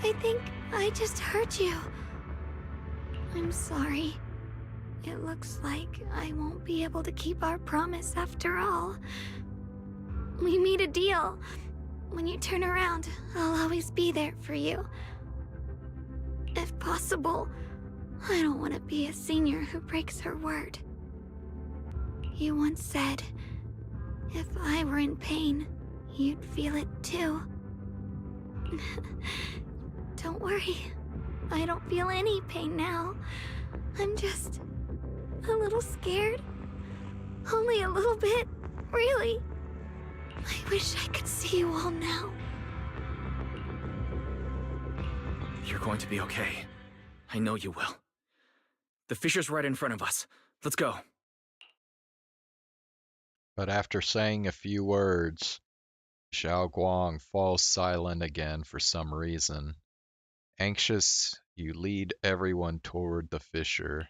I think I just hurt you. I'm sorry. It looks like I won't be able to keep our promise after all. We made a deal. When you turn around, I'll always be there for you. If possible, I don't want to be a senior who breaks her word. You once said, if I were in pain, you'd feel it too. Don't worry. I don't feel any pain now. I'm just a little scared. Only a little bit, really. I wish I could see you all now. You're going to be okay. I know you will. The fissure's right in front of us. Let's go. But after saying a few words, Xiao Guang falls silent again for some reason. Anxious, you lead everyone toward the fissure.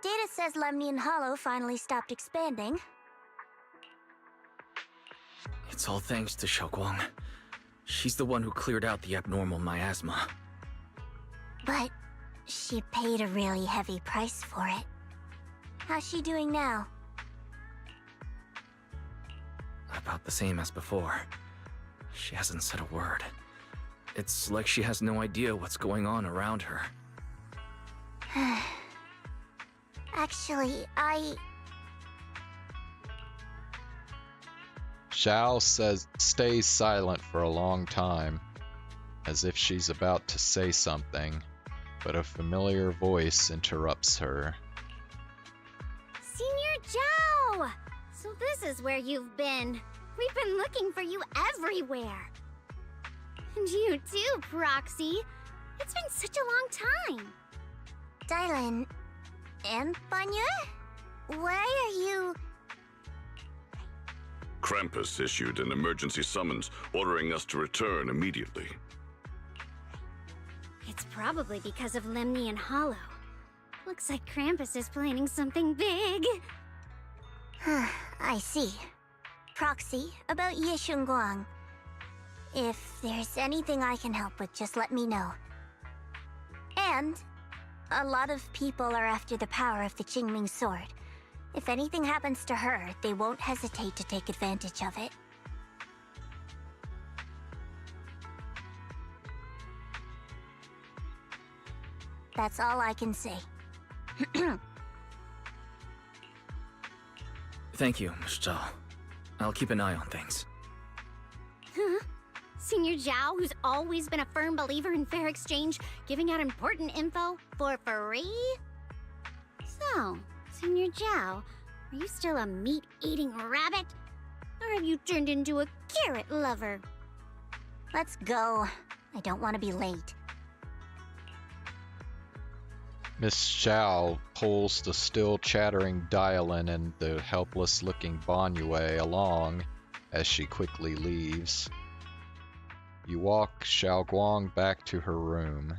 Data says Lemnian Hollow finally stopped expanding. It's all thanks to Xiaoguang. She's the one who cleared out the abnormal miasma. But she paid a really heavy price for it. How's she doing now? About the same as before. She hasn't said a word. It's like she has no idea what's going on around her. Actually, Xiao stays silent for a long time, as if she's about to say something, but a familiar voice interrupts her. Senior Zhao! So this is where you've been. We've been looking for you everywhere. And you too, Proxy. It's been such a long time. Dylan and Banya? Why are you... Krampus issued an emergency summons ordering us to return immediately. It's probably because of Lemnian Hollow. Looks like Krampus is planning something big. I see. Proxy, about Ye Shunguang. If there's anything I can help with, just let me know. And a lot of people are after the power of the Qingming sword. If anything happens to her, they won't hesitate to take advantage of it. That's all I can say. Thank you, Miss Zhao. I'll keep an eye on things. Huh? Senior Zhao, who's always been a firm believer in fair exchange, giving out important info for free? So, Senior Zhao, are you still a meat-eating rabbit? Or have you turned into a carrot lover? Let's go. I don't want to be late. Miss Xiao pulls the still chattering Dylan and the helpless-looking Banyue along as she quickly leaves. You walk Xiaoguang back to her room.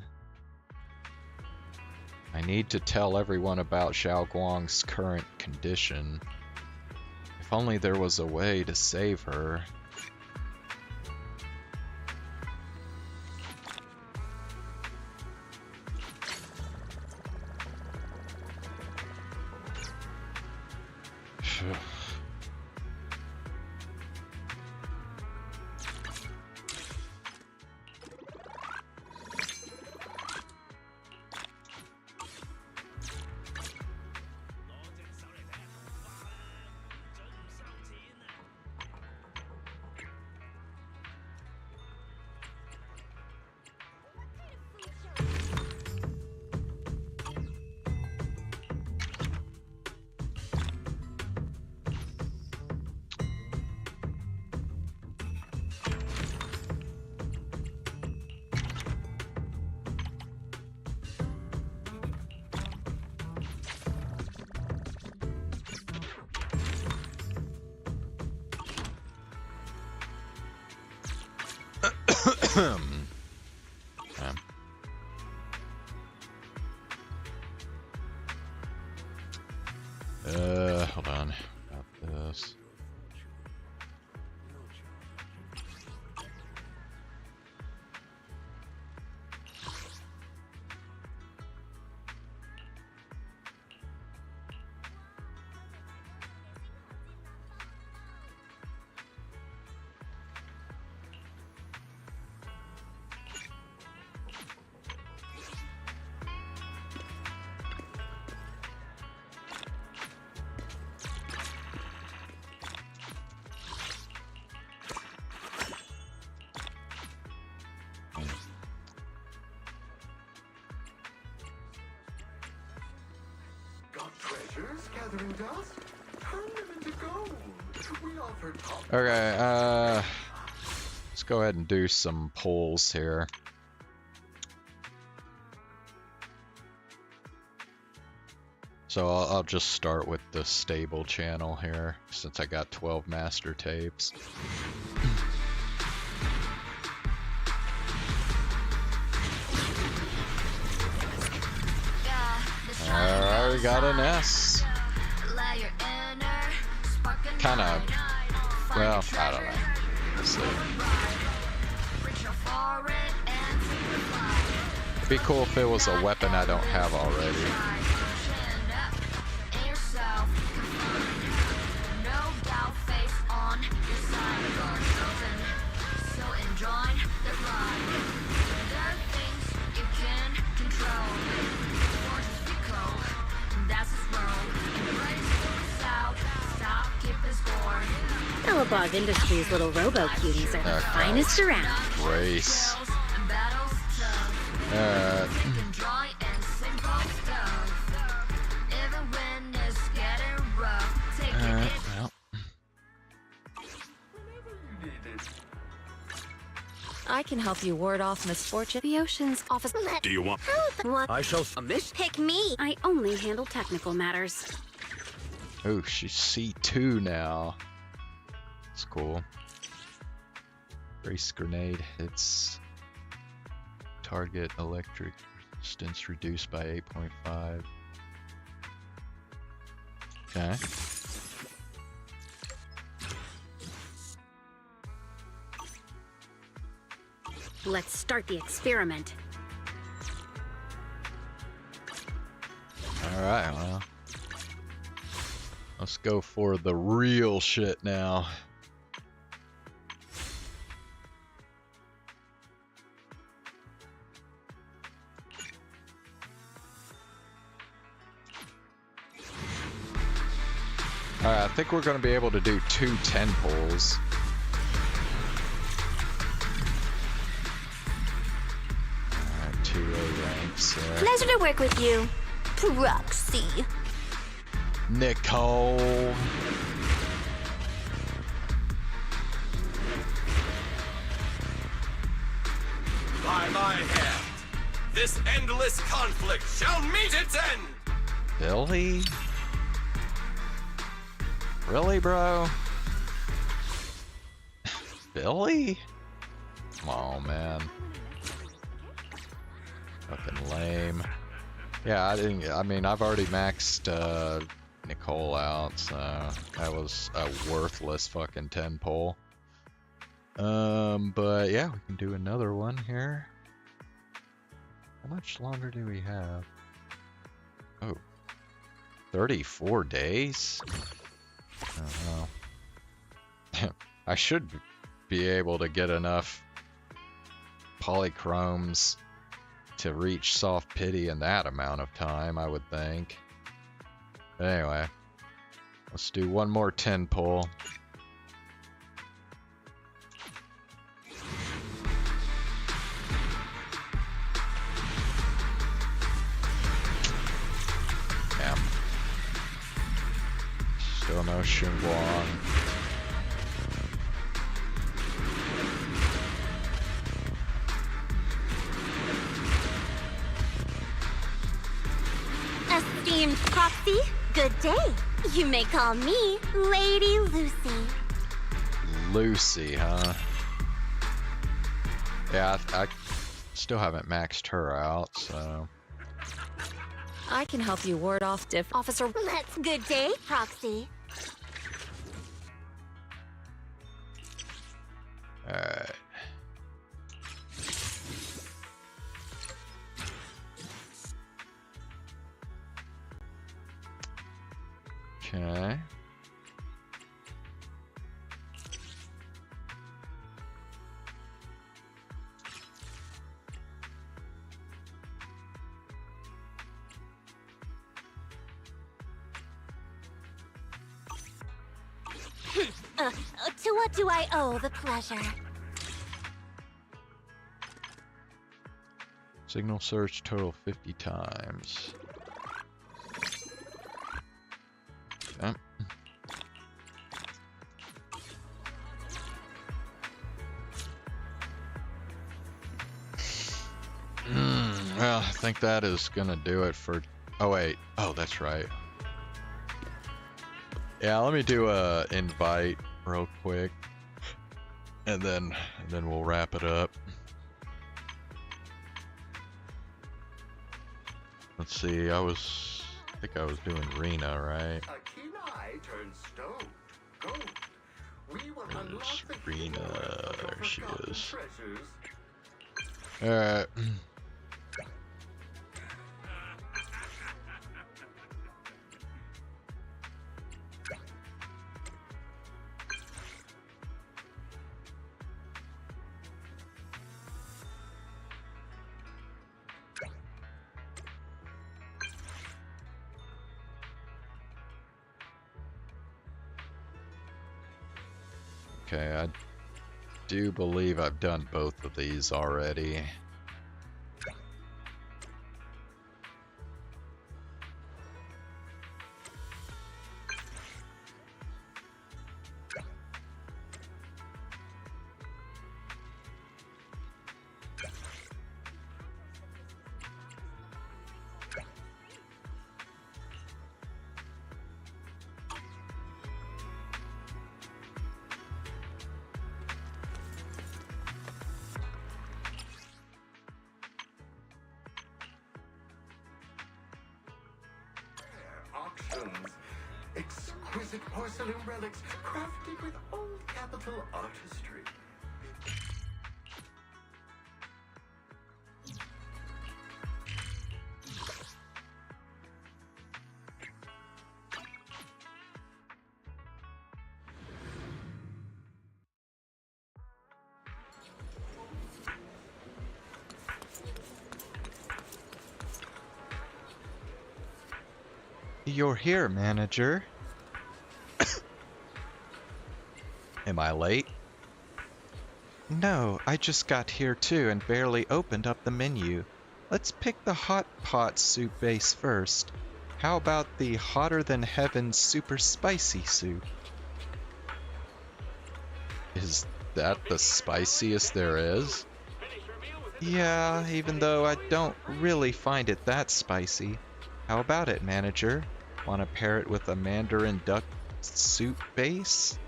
I need to tell everyone about Xiaoguang's current condition. If only there was a way to save her. Hold on. About this. gathering dust. Turn them into gold. We offer top. Okay, let's go ahead and do some polls here. So I'll just start with the stable channel here, since I got 12 master tapes. Alright, we got an S. Kinda, well, I don't know. Let's see. It'd be cool if it was a weapon I don't have already. Bog Industries' little robo-cuties are the finest around. Race. Well. I can help you ward off misfortune. The Ocean's office. Do you want? What? I shall. Pick me. I only handle technical matters. Oh, she's C2 now. That's cool. Race grenade hits target electric resistance reduced by 8.5. Okay. Let's start the experiment. Alright, well. Let's go for the real shit now. Alright, I think we're going to be able to do 2 10 pulls. Alright, 2 A ranks. Pleasure to work with you, Proxy. Nicole. By my hand, this endless conflict shall meet its end! Billy? Really, bro? Billy? Come on, man. Fucking lame. Yeah, I mean, I've already maxed Nicole out, so that was a worthless fucking 10 pull. But yeah, we can do another one here. How much longer do we have? Oh, 34 days? Oh, well. I should be able to get enough polychromes to reach soft pity in that amount of time, I would think. But anyway, let's do one more 10 pull. Damn. Still no Xinguang. Esteemed Proxy, good day. You may call me Lady Lucy. Lucy, huh? Yeah, I still haven't maxed her out, so... I can help you ward off Officer. Let's good day, Proxy. Alright. Okay. To what do I owe the pleasure? Signal search total 50 times. Well, I think that is gonna do it for... Oh, wait. Oh, that's right. Yeah, let me do a invite real quick. And then we'll wrap it up. Let's see, I think I was doing Rena, right? A keen eye turns stone to gold. We will There's unlock the Rena. There she forgotten is. treasures. Alright. Okay, I do believe I've done both of these already. Auctions. Exquisite porcelain relics crafted with old capital artistry. You're here, manager. Am I late? No, I just got here too and barely opened up the menu. Let's pick the hot pot soup base first. How about the hotter than heaven super spicy soup? Is that the spiciest there is? Yeah, even though I don't really find it that spicy. How about it, manager? Want to pair it with a mandarin duck soup base?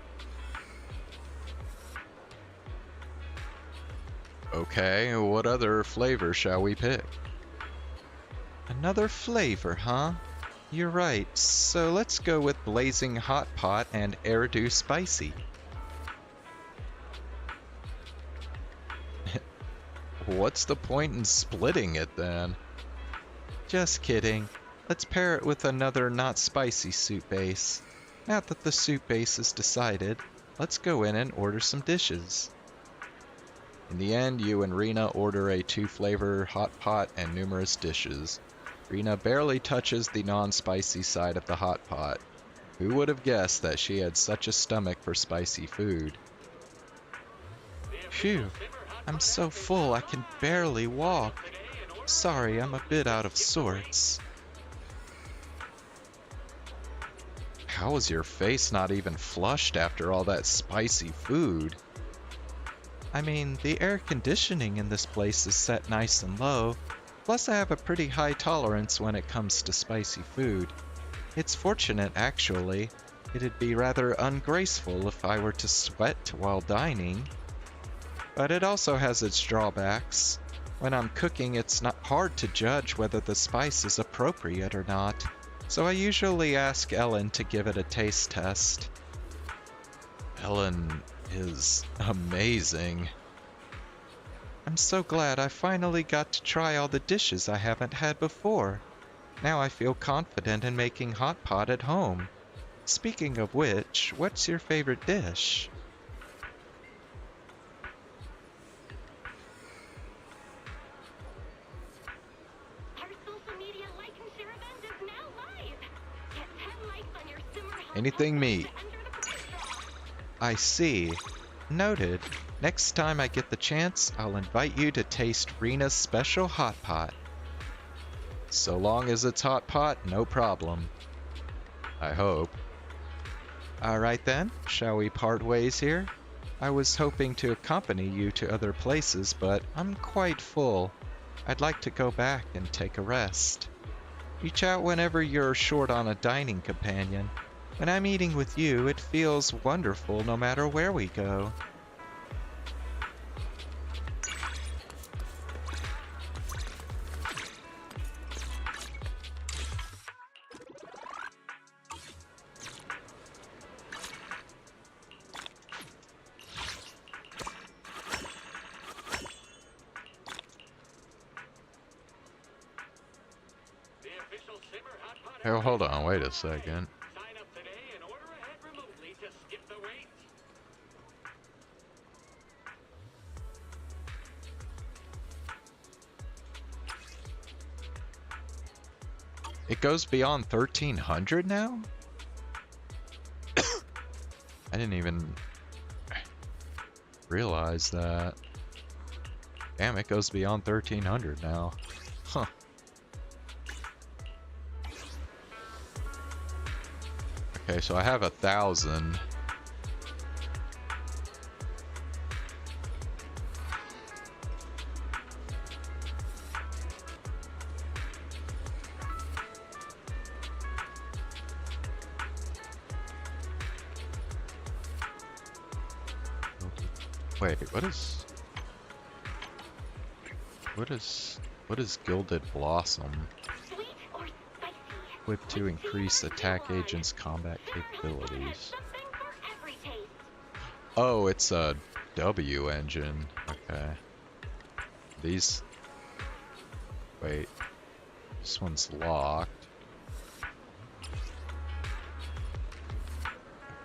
Okay, what other flavor shall we pick? Another flavor, huh? You're right, so let's go with blazing hot pot and airdo spicy. What's the point in splitting it then? Just kidding. Let's pair it with another not spicy soup base. Now that the soup base is decided, let's go in and order some dishes. In the end, you and Rena order a 2-flavor hot pot and numerous dishes. Rena barely touches the non-spicy side of the hot pot. Who would have guessed that she had such a stomach for spicy food? Phew, I'm so full I can barely walk. Sorry, I'm a bit out of sorts. How is your face not even flushed after all that spicy food? I mean, the air conditioning in this place is set nice and low, plus I have a pretty high tolerance when it comes to spicy food. It's fortunate, actually. It'd be rather ungraceful if I were to sweat while dining. But it also has its drawbacks. When I'm cooking, it's not hard to judge whether the spice is appropriate or not, so I usually ask Ellen to give it a taste test. Ellen is amazing. I'm so glad I finally got to try all the dishes I haven't had before. Now I feel confident in making hot pot at home. Speaking of which, what's your favorite dish? Anything meat. I see. Noted. Next time I get the chance, I'll invite you to taste Rena's special hot pot. So long as it's hot pot, no problem. I hope. Alright then, shall we part ways here? I was hoping to accompany you to other places, but I'm quite full. I'd like to go back and take a rest. Reach out whenever you're short on a dining companion. When I'm eating with you, it feels wonderful no matter where we go. Oh, hold on, wait a second. It goes beyond 1300 now? I didn't even realize that. Damn, it goes beyond 1300 now. Huh. Okay, so I have 1,000. Wait, what is Gilded Blossom? Equipped to increase attack agents' combat capabilities. Oh, it's a W engine. Okay. These. Wait. This one's locked.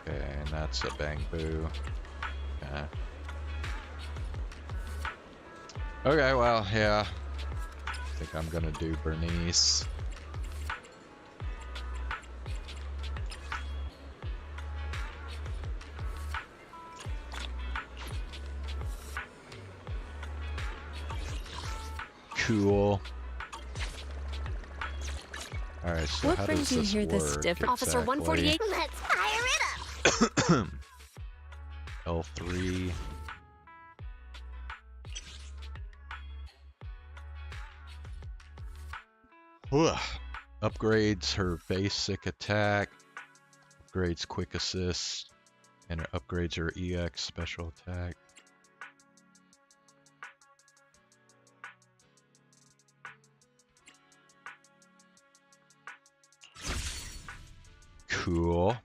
Okay, and that's a Bangbu. Okay. Okay, well, yeah. I think I'm gonna do Bernice. Cool. Alright, so what how brings does you this here work this different? Officer exactly? 148, let's fire it up! L3. Ugh. Upgrades her basic attack, upgrades quick assist, and it upgrades her EX special attack. Cool.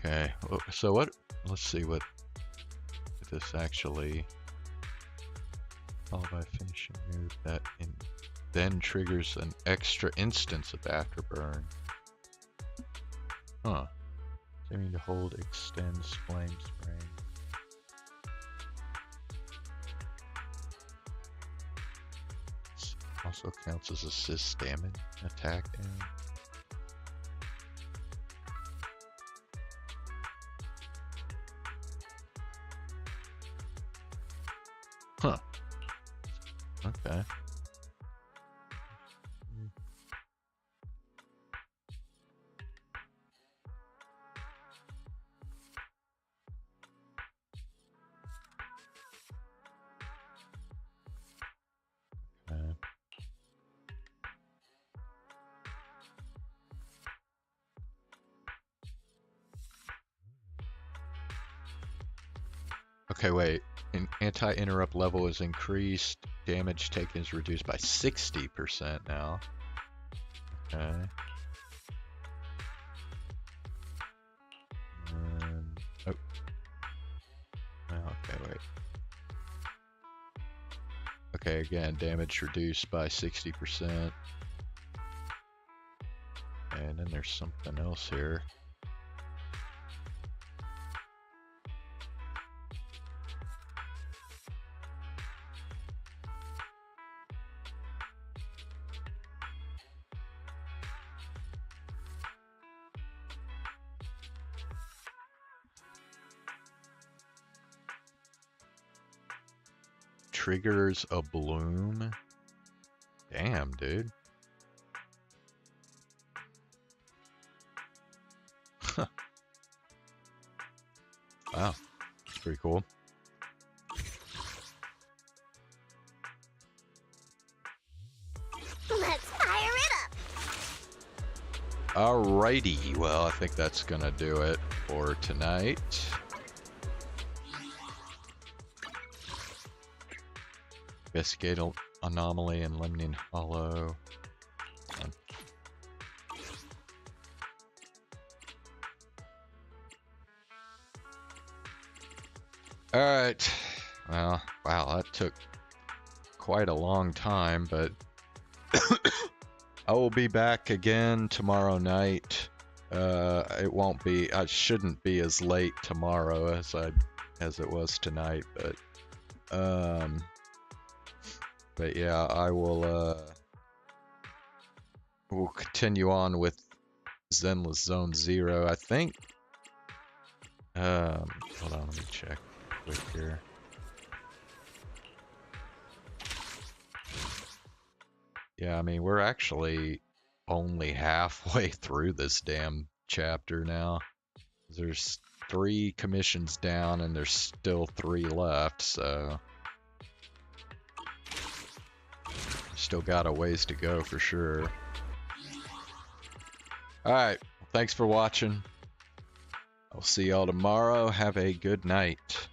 Okay, so what, let's see what this actually, followed by finishing move that then triggers an extra instance of Afterburn. Huh. Aiming to hold extends flame spraying. Also counts as assist damage, attack damage. Huh. Okay. Okay, wait. An anti-interrupt level is increased. Damage taken is reduced by 60% now. Okay. Oh. Okay, wait. Okay, again, damage reduced by 60%. And then there's something else here. Triggers a bloom. Damn, dude. Wow, that's pretty cool. Let's fire it up! Alrighty, well, I think that's gonna do it for tonight. Investigate anomaly in Lemnian Hollow. Alright. Well, wow, that took quite a long time, but I will be back again tomorrow night. It won't be, I shouldn't be as late tomorrow as it was tonight, but yeah, I will we'll continue on with Zenless Zone Zero. I think hold on, let me check quick here. Yeah, I mean, we're actually only halfway through this damn chapter now. There's 3 commissions down and there's still 3 left, so still got a ways to go for sure. Alright, thanks for watching. I'll see y'all tomorrow. Have a good night.